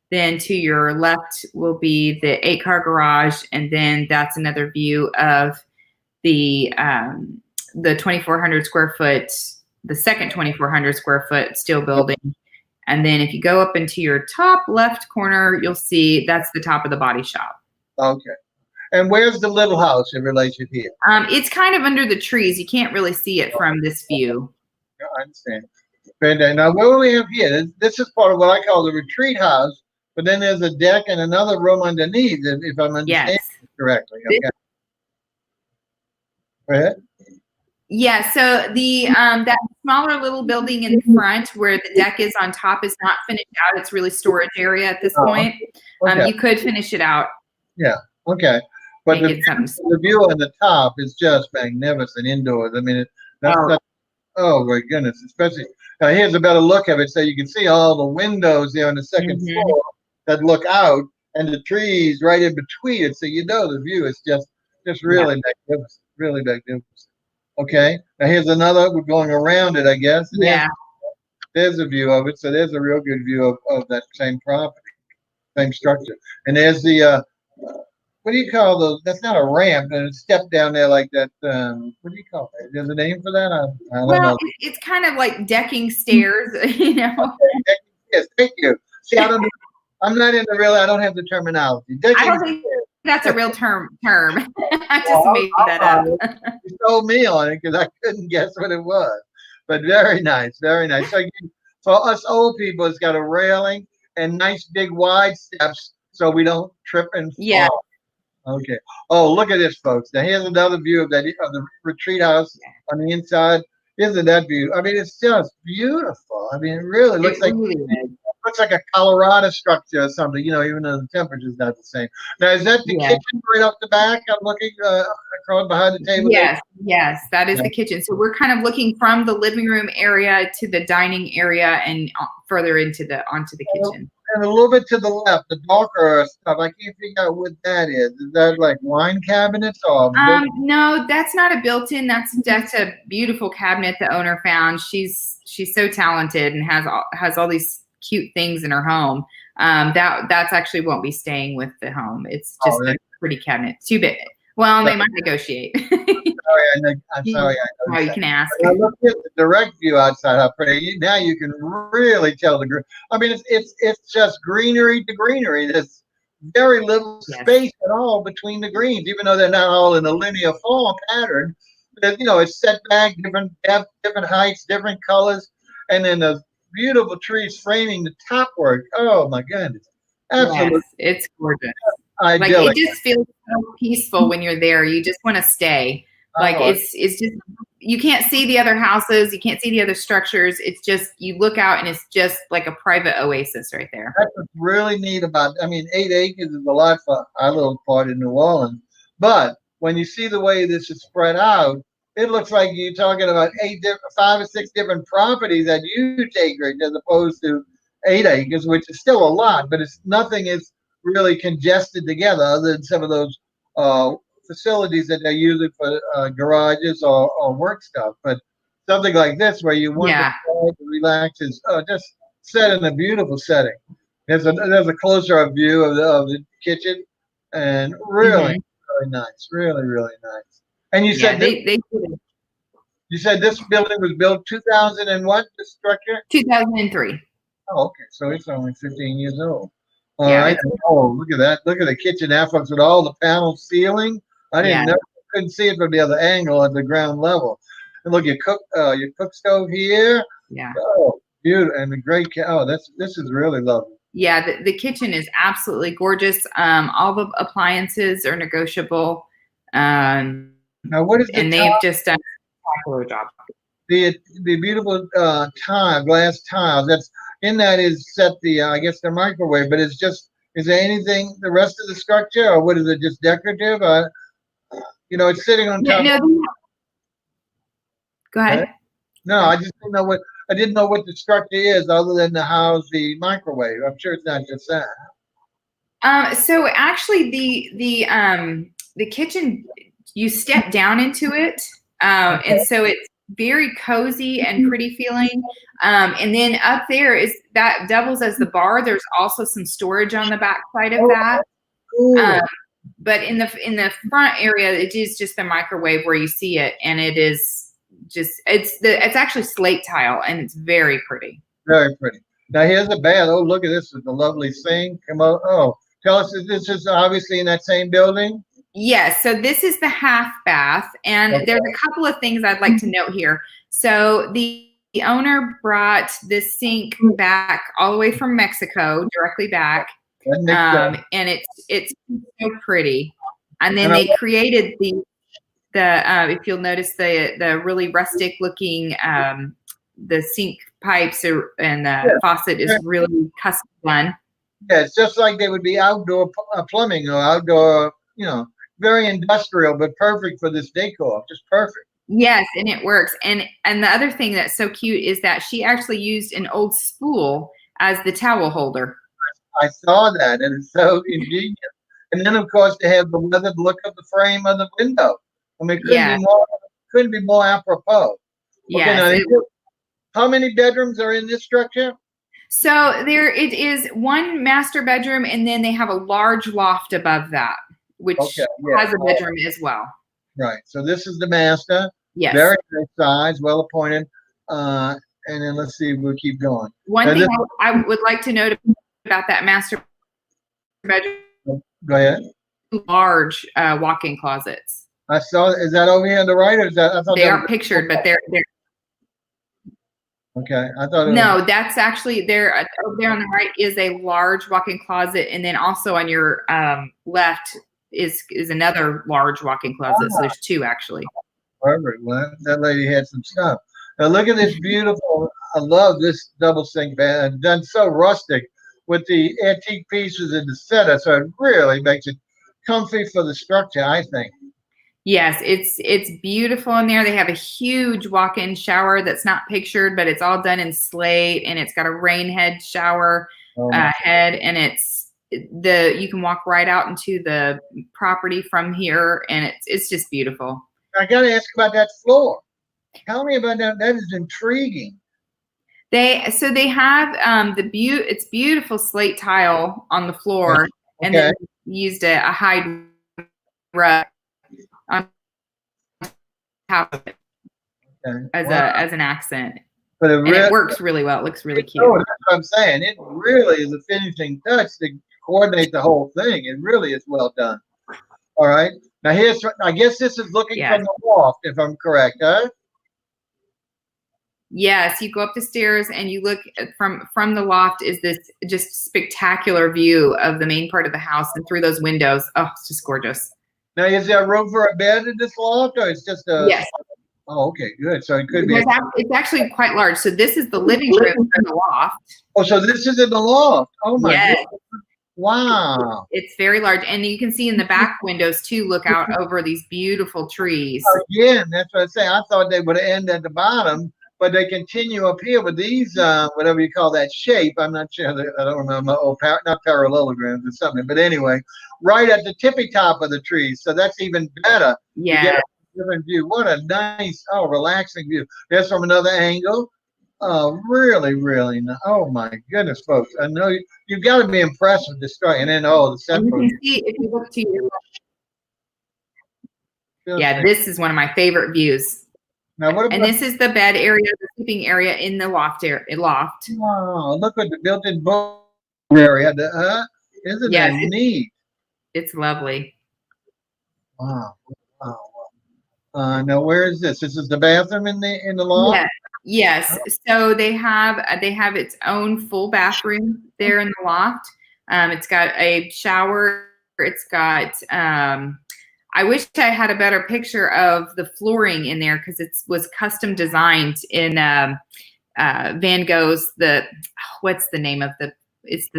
Speaker 2: Then to your left will be the 8-car garage, and then that's another view of the 2,400 square foot. The second 2,400 square foot steel building. And then if you go up into your top left corner, you'll see that's the top of the body shop.
Speaker 1: Okay. And where's the little house in relation here?
Speaker 2: It's kind of under the trees. You can't really see it from this view.
Speaker 1: I understand. Now, what do we have here? This is part of what I call the retreat house, but then there's a deck and another room underneath, if I'm understanding correctly. Okay. Go ahead.
Speaker 2: Yeah, so the that smaller little building in the front where the deck is on top is not finished out. It's really storage area at this point. You could finish it out.
Speaker 1: Yeah, okay. But the view on the top is just magnificent indoors. I mean, oh my goodness, especially here's a better look of it, so you can see all the windows there on the second floor that look out, and the trees right in between it. So you know the view is just really magnificent, really magnificent. Okay, now here's another. We're going around it, I guess. There's a view of it, so there's a real good view of that same property, same structure. And there's the what do you call those? That's not a ramp, and a step down there like that. What do you call it? There's a name for that? I don't know.
Speaker 2: It's kind of like decking stairs, you know.
Speaker 1: Okay. Yes, thank you. See, I'm not in the real. I don't have the terminology.
Speaker 2: I don't think that's a real term. I just made that up.
Speaker 1: You told me on it because I couldn't guess what it was. But very nice, very nice. So for us old people, it's got a railing and nice big wide steps so we don't trip and fall.
Speaker 2: Yeah.
Speaker 1: Okay. Oh, look at this, folks. Now here's another view of the retreat house on the inside. Isn't that beautiful? I mean, it's just beautiful. I mean, it really looks like a Colorado structure or something, you know, even though the temperature's not the same. Now, is that the kitchen right off the back? I'm looking across behind the table.
Speaker 2: Yes, that is the kitchen. So we're kind of looking from the living room area to the dining area and further onto the kitchen.
Speaker 1: And a little bit to the left, the darker stuff. I can't figure out what that is. Is that like wine cabinets or?
Speaker 2: No, that's not a built-in. That's a beautiful cabinet the owner found. She's so talented and has all these cute things in her home. That's actually won't be staying with the home. It's just a pretty cabinet. Too big. Well, they might negotiate.
Speaker 1: I'm sorry.
Speaker 2: Oh, you can ask.
Speaker 1: I look at the direct view outside how pretty. Now you can really tell the. I mean, it's just greenery to greenery. There's very little space at all between the greens, even though they're not all in a linear form pattern. But, you know, it's set back, different depth, different heights, different colors, and then the beautiful trees framing the top work. Oh my goodness, absolutely!
Speaker 2: Yes, it's gorgeous. Like
Speaker 1: idyllic.
Speaker 2: it just feels so peaceful when you're there. You just want to stay. Like it's just, you can't see the other houses, you can't see the other structures. It's just, you look out and it's just like a private oasis right there.
Speaker 1: That's what's really neat about. I mean, 8 acres is a lot for our little part in New Orleans, but when you see the way this is spread out, it looks like you're talking about 5 or 6 different properties at huge acreage as opposed to 8 acres, which is still a lot, but it's nothing is really congested together other than some of those uh, facilities that they're using for garages or work stuff. But something like this where you want
Speaker 2: Yeah.
Speaker 1: to relax is just set in a beautiful setting. There's a closer up view of the kitchen, and really really nice, really really nice. And you
Speaker 2: Yeah,
Speaker 1: said this,
Speaker 2: they
Speaker 1: you said this building was built 2000 and what? This structure?
Speaker 2: 2003.
Speaker 1: Oh, okay, so it's only 15 years old. All
Speaker 2: Yeah,
Speaker 1: right. Oh, look at that! Look at the kitchen afterwards with all the panel ceiling. I didn't
Speaker 2: yeah.
Speaker 1: know, couldn't see it from the other angle at the ground level. And look, your cook stove here.
Speaker 2: Yeah.
Speaker 1: Oh, beautiful, and the great. Oh, this is really lovely.
Speaker 2: Yeah, the kitchen is absolutely gorgeous. All the appliances are negotiable.
Speaker 1: Now, what is the
Speaker 2: And they've just done a spectacular job.
Speaker 1: the beautiful glass tiles? That's in that is set the I guess the microwave, but it's just is there anything the rest of the structure or what is it just decorative? It's sitting on
Speaker 2: Yeah,
Speaker 1: top.
Speaker 2: no, go ahead.
Speaker 1: Okay. No, I didn't know what the structure is other than to house the microwave. I'm sure it's not just that.
Speaker 2: So actually, the kitchen, you step down into it, and so it's very cozy and pretty feeling. And then up there is that doubles as the bar. There's also some storage on the back side of that.
Speaker 1: Cool.
Speaker 2: But in the front area, it is just the microwave where you see it, and it is just it's actually slate tile, and it's very pretty.
Speaker 1: Very pretty. Now here's a bath. Oh, look at this with the lovely sink. Come on. Oh, tell us, this is obviously in that same building?
Speaker 2: Yes. So this is the half bath, and there's a couple of things I'd like to note here. So the owner brought this sink back all the way from Mexico, directly back, and it's so pretty. And then they created the if you'll notice the really rustic looking the sink pipes and the faucet is really custom done.
Speaker 1: Yeah, it's just like they would be outdoor plumbing or outdoor, very industrial, but perfect for this decor. Just perfect.
Speaker 2: Yes, and it works. And the other thing that's so cute is that she actually used an old spool as the towel holder.
Speaker 1: I saw that, and it's so ingenious. And then, of course, they have the weathered look of the frame of the window. I mean, couldn't be more apropos.
Speaker 2: Yes.
Speaker 1: Okay, now, how many bedrooms are in this structure?
Speaker 2: So it is one master bedroom, and then they have a large loft above that, which has a bedroom as well.
Speaker 1: Right. So this is the master.
Speaker 2: Yes.
Speaker 1: Very good size, well appointed. And then let's see, we'll keep going.
Speaker 2: One thing I would like to note about that master bedroom.
Speaker 1: Go ahead.
Speaker 2: Large walk-in closets.
Speaker 1: I saw. Is that over here on the right, or is that? I thought
Speaker 2: they aren't pictured, but they're.
Speaker 1: Okay, I thought.
Speaker 2: No, that's actually there. Over there on the right is a large walk-in closet, and then also on your left is another large walk-in closet. So there's two actually.
Speaker 1: Perfect. Well, that lady had some stuff. Now look at this beautiful. I love this double sink bath. It's done so rustic with the antique pieces in the center, so it really makes it comfy for the structure, I think.
Speaker 2: Yes, it's beautiful in there. They have a huge walk-in shower that's not pictured, but it's all done in slate, and it's got a rain head shower head, and you can walk right out into the property from here, and it's just beautiful.
Speaker 1: I got to ask about that floor. Tell me about that. That is intriguing.
Speaker 2: They have it's beautiful slate tile on the floor, and then used a hide rug on top of it as an accent.
Speaker 1: But
Speaker 2: it works really well. It looks really cute.
Speaker 1: Oh, that's what I'm saying. It really is a finishing touch to coordinate the whole thing. It really is well done. All right. Now I guess this is looking from the loft, if I'm correct, huh?
Speaker 2: Yes, you go up the stairs and you look from the loft is this just spectacular view of the main part of the house and through those windows. Oh, it's just gorgeous.
Speaker 1: Now, is there room for a bed in this loft, or it's just a?
Speaker 2: Yes.
Speaker 1: Oh, okay, good. So it could be.
Speaker 2: It's actually quite large. So this is the living room in the loft.
Speaker 1: Oh, so this is in the loft. Oh my
Speaker 2: Yes.
Speaker 1: goodness. Wow.
Speaker 2: It's very large. And you can see in the back windows too, look out over these beautiful trees.
Speaker 1: Again, that's what I say. I thought they would end at the bottom, but they continue up here with these, whatever you call that shape. I'm not sure. I don't remember. Oh, not parallelograms or something. But anyway, right at the tippy top of the trees. So that's even better.
Speaker 2: Yeah.
Speaker 1: You get a different view. What a nice, relaxing view. There's from another angle. Oh, really, really nice. Oh my goodness, folks! I know you've got to be impressed with this story. And then, the central.
Speaker 2: You can see if you look to your left. Yeah, this is one of my favorite views.
Speaker 1: Now, what about,
Speaker 2: and this is the bed area, the sleeping area in the loft.
Speaker 1: Wow, look at the built-in book area. Isn't that neat?
Speaker 2: It's lovely.
Speaker 1: Wow. Now, where is this? This is the bathroom in the loft.
Speaker 2: Yeah. Yes. So they have its own full bathroom there in the loft. It's got a shower. It's got. I wish I had a better picture of the flooring in there because it was custom designed in Van Gogh's. What's the name of the? It's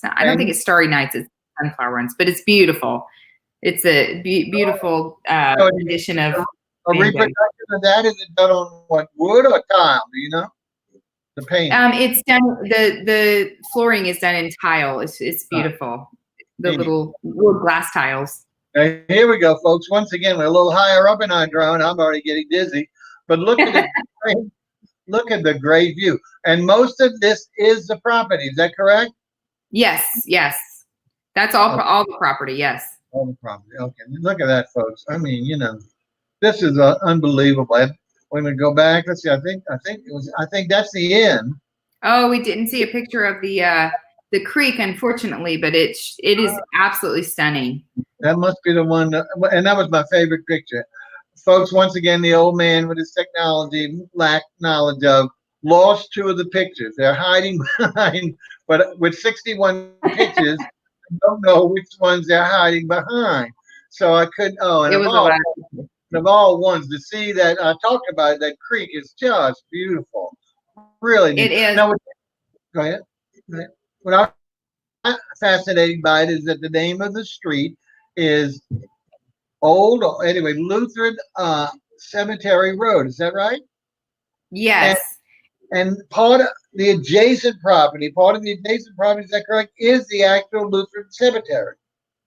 Speaker 2: not. I don't think it's Starry Nights. It's Sunflower Runs, but it's beautiful. It's a beautiful rendition of.
Speaker 1: A reproduction of that, is it done on what, wood or tile? Do you know? The paint.
Speaker 2: It's done. The flooring is done in tile. It's beautiful. The little glass tiles.
Speaker 1: Here we go, folks. Once again, we're a little higher up in our drone. I'm already getting dizzy, but look at look at the great view. And most of this is the property. Is that correct? Yes.
Speaker 2: That's all. Okay. All the property. Yes.
Speaker 1: All the property. Okay. Look at that, folks. I mean, this is unbelievable. When we go back, let's see. I think that's the end.
Speaker 2: Oh, we didn't see a picture of the creek, unfortunately, but it is absolutely stunning.
Speaker 1: That must be the one, and that was my favorite picture. Folks, once again, the old man with his technology lack knowledge of lost two of the pictures. They're hiding behind, but with 61 pictures, I don't know which ones they're hiding behind. So I couldn't. Oh, and of all ones to see that I talked about, that creek is just beautiful. Really neat.
Speaker 2: It is.
Speaker 1: Now, go ahead. What I'm fascinated by it is that the name of the street is Lutheran Cemetery Road. Is that right?
Speaker 2: Yes.
Speaker 1: And part of the adjacent property, is that correct, is the actual Lutheran cemetery.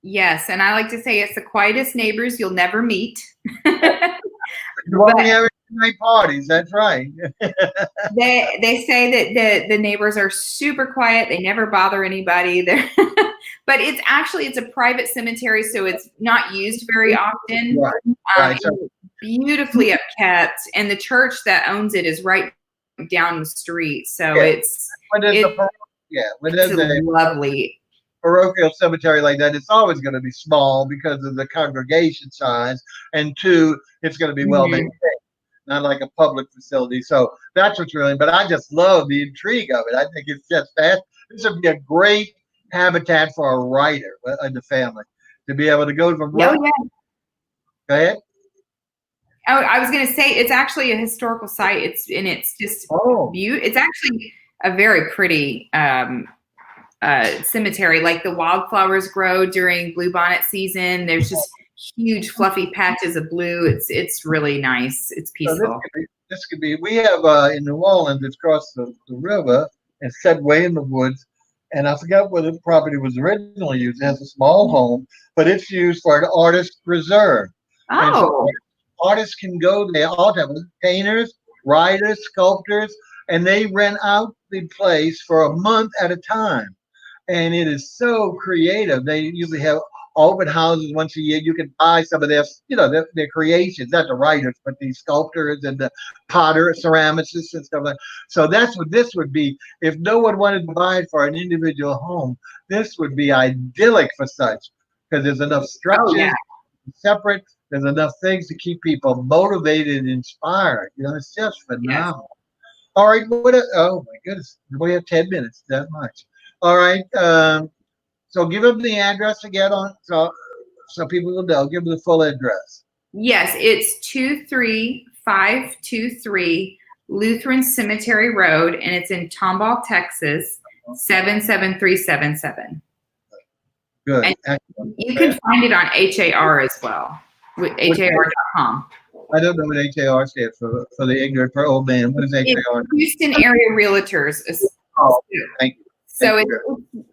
Speaker 2: Yes, and I like to say it's the quietest neighbors you'll never meet.
Speaker 1: You only have night parties. That's right.
Speaker 2: they say that the neighbors are super quiet. They never bother anybody. But it's a private cemetery, so it's not used very often.
Speaker 1: Right.
Speaker 2: Beautifully upkept, and the church that owns it is right down the street. So it's lovely.
Speaker 1: Parochial cemetery like that, it's always going to be small because of the congregation size, and two, it's going to be well maintained, not like a public facility. So that's what's really. But I just love the intrigue of it. I think it's just fast. This would be a great habitat for a writer in the family to be able to go from.
Speaker 2: Go
Speaker 1: ahead.
Speaker 2: Oh, I was going to say it's actually a historical site. It's just beautiful. It's actually a very pretty. Cemetery, like the wildflowers grow during bluebonnet season. There's just huge fluffy patches of blue. It's really nice. It's peaceful. So
Speaker 1: this could be. We have in New Orleans, it's across the river and set way in the woods. And I forgot where the property was originally used. It has a small home, but it's used for an artist reserve.
Speaker 2: Oh.
Speaker 1: And so artists can go there. All the painters, writers, sculptors, and they rent out the place for a month at a time. And it is so creative. They usually have open houses once a year. You can buy some of their creations, not the writers, but the sculptors and the ceramicists and stuff like that. So that's what this would be. If no one wanted to buy it for an individual home, this would be idyllic for such, because there's enough structures, separate. There's enough things to keep people motivated and inspired. It's just phenomenal. All right. Oh my goodness. We have 10 minutes. That much. All right. So give them the address again so people will know. Give them the full address.
Speaker 2: Yes, it's 23523 Lutheran Cemetery Road, and it's in Tomball, Texas, 77377.
Speaker 1: Good.
Speaker 2: And you can find it on HAR as well, with HAR.com.
Speaker 1: I don't know what HAR stands for the ignorant, for old man. What is HAR?
Speaker 2: Houston Area Realtors.
Speaker 1: Oh, thank you.
Speaker 2: So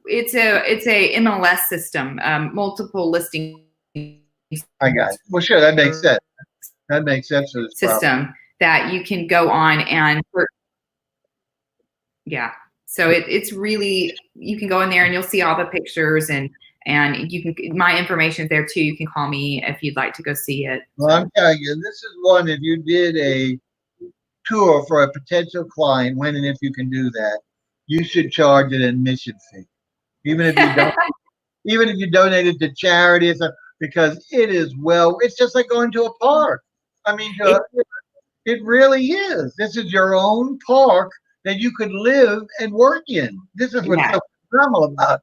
Speaker 2: it's a MLS system, multiple listing.
Speaker 1: I got it. Well, sure, that makes sense. That makes sense for this
Speaker 2: system that you can go on and so it's really, you can go in there and you'll see all the pictures, and you can, my information's there too. You can call me if you'd like to go see it.
Speaker 1: Well, I'm telling you, this is one, if you did a tour for a potential client, when and if you can do that, you should charge an admission fee. Even if you don't, even if you donate it to charity, because it's just like going to a park. I mean, it really is. This is your own park that you could live and work in. This is what's so phenomenal about,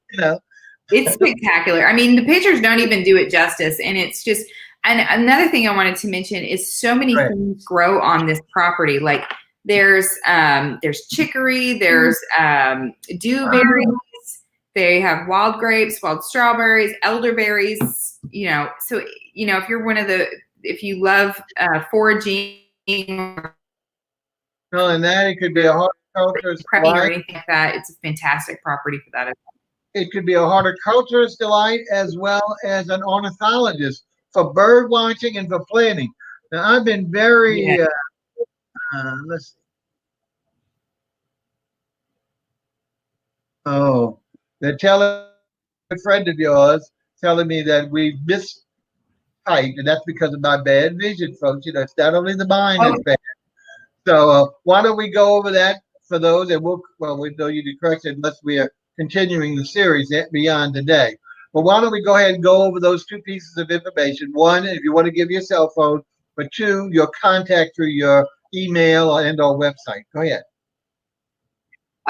Speaker 2: It's spectacular. I mean, the pictures don't even do it justice. And it's just, and another thing I wanted to mention is so many things grow on this property. Like there's chicory, there's dewberries, they have wild grapes, wild strawberries, elderberries, so, if you're if you love foraging,
Speaker 1: well, and that it could be a horticulturist
Speaker 2: prepping or anything like that, it's a fantastic property for that.
Speaker 1: It could be a horticulturist delight as well as an ornithologist for bird watching and for planting. Now, I've been very, let's see. Oh, they're telling a friend of yours, telling me that we mistyped, and that's because of my bad vision, folks. It's not only the mind that's bad. So why don't we go over that for those, and we know you did correct it unless we are continuing the series beyond today. But why don't we go ahead and go over those two pieces of information? One, if you want to give your cell phone, but two, your contact through your email and our website. Go ahead.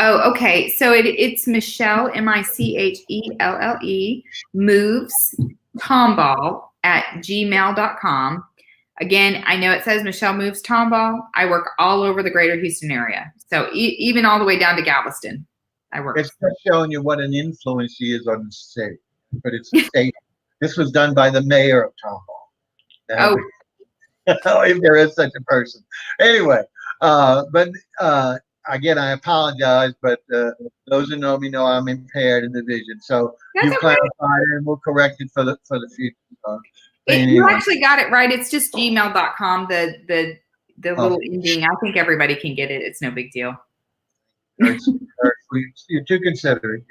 Speaker 2: Oh, okay. So it's Michelle, MICHELLE, moves tOMBALL at gmail.com. Again, I know it says Michelle Moves tOMBALL. I work all over the greater Houston area. So even all the way down to Galveston, I work. It's
Speaker 1: just showing you what an influence she is on the state. But it's state. This was done by the mayor of tOMBALL. If there is such a person. Anyway, again, I apologize, but those who know me know I'm impaired in the vision. So you clarified it, and we'll correct it for the future.
Speaker 2: You actually got it right. It's just gmail.com. The little ending. I think everybody can get it. It's no big deal.
Speaker 1: You're too considerate.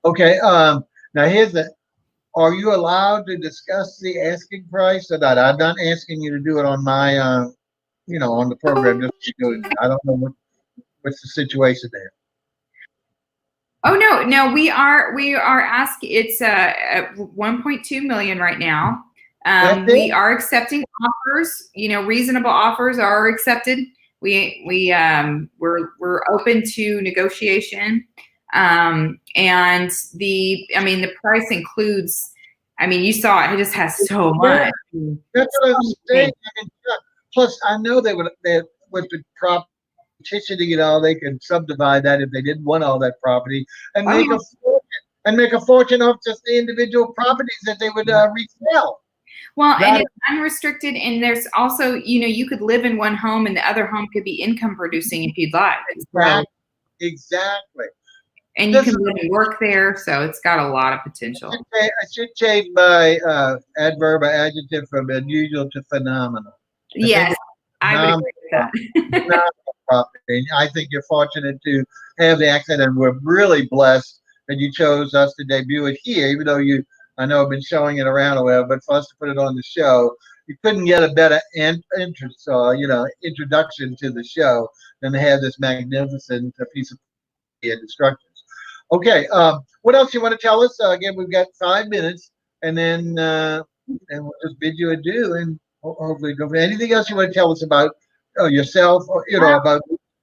Speaker 1: Okay. Now here's the. Are you allowed to discuss the asking price or not? I'm not asking you to do it on my, on the program. Just doing it. I don't know what's the situation there.
Speaker 2: Oh no, we are asking. It's at 1.2 million right now. We are accepting offers. Reasonable offers are accepted. We're open to negotiation. And the price includes. You saw it. It just has so much.
Speaker 1: That's what I'm saying. Plus, I know they with the prop. Petitioning it all, they can subdivide that if they didn't want all that property and make a fortune off just the individual properties that they would resell.
Speaker 2: Well, and it's unrestricted, and there's also, you could live in one home and the other home could be income producing if you'd like.
Speaker 1: Exactly.
Speaker 2: And you can live and work there, so it's got a lot of potential.
Speaker 1: I should change my adverb or adjective from unusual to phenomenal.
Speaker 2: Yes, I would agree with that.
Speaker 1: Property. I think you're fortunate to have the accent, and we're really blessed that you chose us to debut it here, even though I know I've been showing it around a while, but for us to put it on the show, you couldn't get a better introduction to the show than to have this magnificent piece of instructions. Okay, what else you want to tell us? Again, we've got 5 minutes, and then we'll just bid you adieu, and hopefully go for anything else you want to tell us about yourself, or about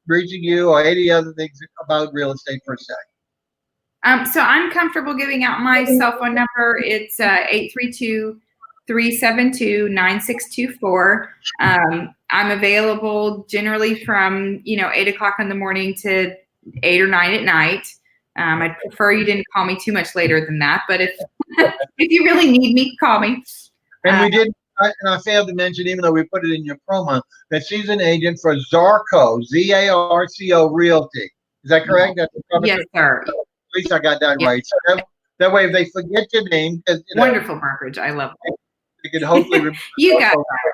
Speaker 1: reaching you or any other things about real estate per se?
Speaker 2: So I'm comfortable giving out my cell phone number. It's 832-372-9624. I'm available generally from 8 o'clock in the morning to 8 or 9 at night. I'd prefer you didn't call me too much later than that, but if if you really need me, call me.
Speaker 1: And we did, and I failed to mention, even though we put it in your promo, that she's an agent for Zarco, Zarco Realty. Is that correct? That's
Speaker 2: Yes, sir.
Speaker 1: At least I got that right. So that way, if they forget your name,
Speaker 2: wonderful brokerage, I love it.
Speaker 1: You can hopefully remember.
Speaker 2: You got that.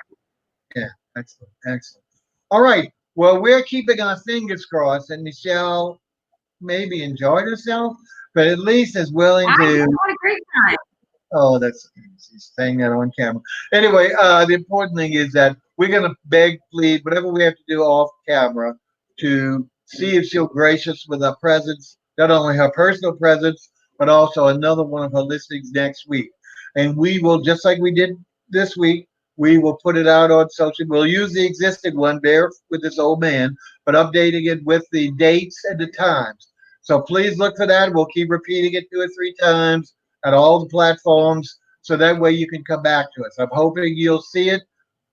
Speaker 1: Yeah, excellent, excellent. All right. Well, we're keeping our fingers crossed, and Michelle maybe enjoyed herself, but at least is willing to.
Speaker 2: I had a great time.
Speaker 1: Oh, that's she's saying that on camera. Anyway, the important thing is that we're going to beg, plead, whatever we have to do off camera to see if she'll grace us with her presence, not only her personal presence, but also another one of her listings next week. And we will, just like we did this week, we will put it out on social. We'll use the existing one there with this old man, but updating it with the dates and the times. So please look for that. We'll keep repeating it 2 or 3 times at all the platforms, so that way you can come back to us. I'm hoping you'll see it.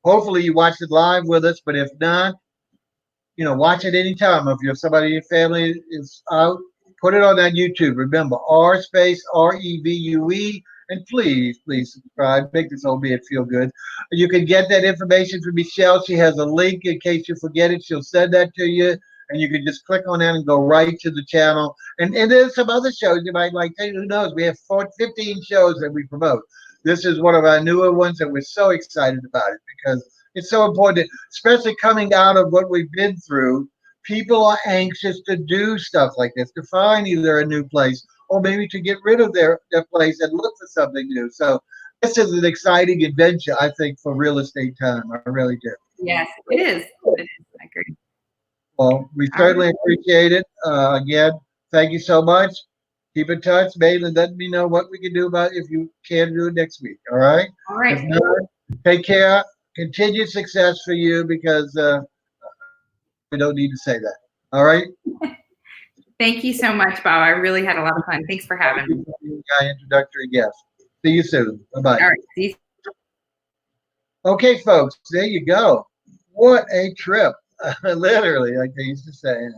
Speaker 1: Hopefully you watch it live with us, but if not, watch it anytime. If you have somebody in your family is out, put it on that YouTube. Remember, R space REVUE, and please subscribe. Make this albeit feel good. You can get that information from Michelle. She has a link in case you forget it. She'll send that to you, and you can just click on that and go right to the channel. And there's some other shows you might like. Who knows? We have 15 shows that we promote. This is one of our newer ones, and we're so excited about it because it's so important, especially coming out of what we've been through. People are anxious to do stuff like this, to find either a new place or maybe to get rid of their place and look for something new. So this is an exciting adventure, I think, for Real Estate Time. I really do.
Speaker 2: Yes, it is. It is. I agree.
Speaker 1: Well, we certainly appreciate it. Again, thank you so much. Keep in touch, Maitland. Let me know what we can do about it if you can do it next week. All right?
Speaker 2: All right.
Speaker 1: If not, take care. Continued success for you because we don't need to say that. All right?
Speaker 2: Thank you so much, Bob. I really had a lot of fun. Thanks for having me.
Speaker 1: Introductory guest. See you soon. Bye-bye.
Speaker 2: All right. See you.
Speaker 1: Okay, folks. There you go. What a trip. Literally, like they used to say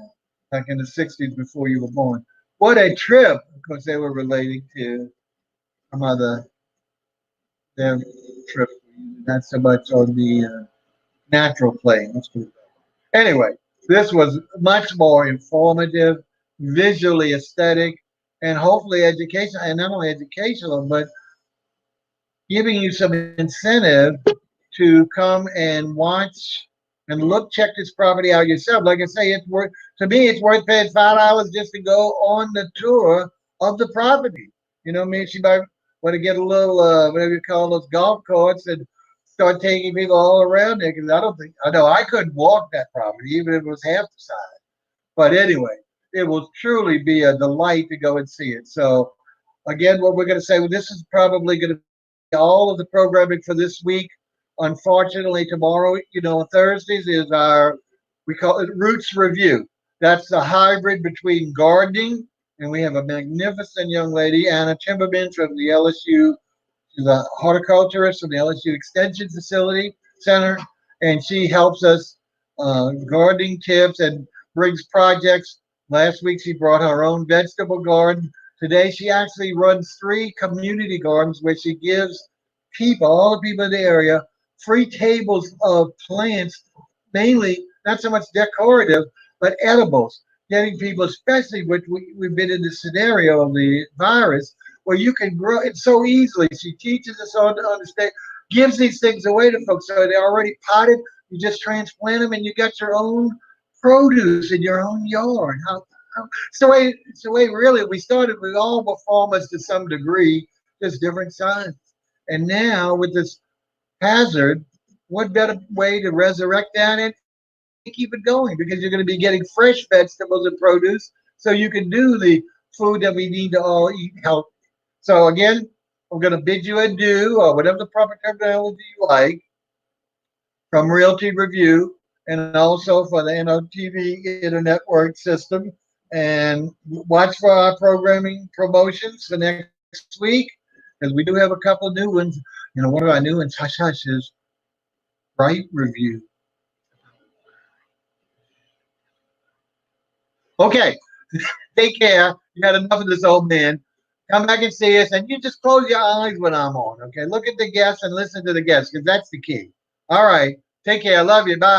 Speaker 1: back in the 60s before you were born. What a trip. Of course, they were relating to some other their trip, not so much on the natural plane. Let's put it that way. Anyway, this was much more informative, visually aesthetic, and hopefully educational. And not only educational, but giving you some incentive to come and watch and check this property out yourself. Like I say, it's worth paying $5 just to go on the tour of the property. She might want to get a little whatever you call those golf carts and start taking people all around there, because I know I couldn't walk that property even if it was half the size. But anyway, it will truly be a delight to go and see it. So again, what we're going to say, this is probably going to be all of the programming for this week. Unfortunately, tomorrow, Thursdays is we call it Roots Review. That's the hybrid between gardening, and we have a magnificent young lady, Anna Timberman from the LSU. She's a horticulturist from the LSU Extension Facility Center, and she helps us gardening tips and brings projects. Last week, she brought her own vegetable garden. Today, she actually runs 3 community gardens where she gives all the people in the area, free tables of plants, mainly not so much decorative, but edibles. Getting people, especially which we've been in this scenario of the virus, where you can grow it so easily. She teaches us on the stage, gives these things away to folks. So they're already potted. You just transplant them, and you got your own produce in your own yard. It's the way really we started. We all were farmers to some degree, just different sizes. And now with this hazard, what better way to resurrect that and keep it going, because you're going to be getting fresh vegetables and produce, so you can do the food that we need to all eat healthy. So again, I'm going to bid you adieu, or whatever the proper terminology you like, from Realty Review and also for the NOTV Internet system. And watch for our programming promotions for next week, because we do have a couple new ones. One of our new ones, hush hush, is Right Review. Okay, take care. You had enough of this old man. Come back and see us, and you just close your eyes when I'm on. Okay, look at the guests and listen to the guests, because that's the key. All right, take care. I love you. Bye.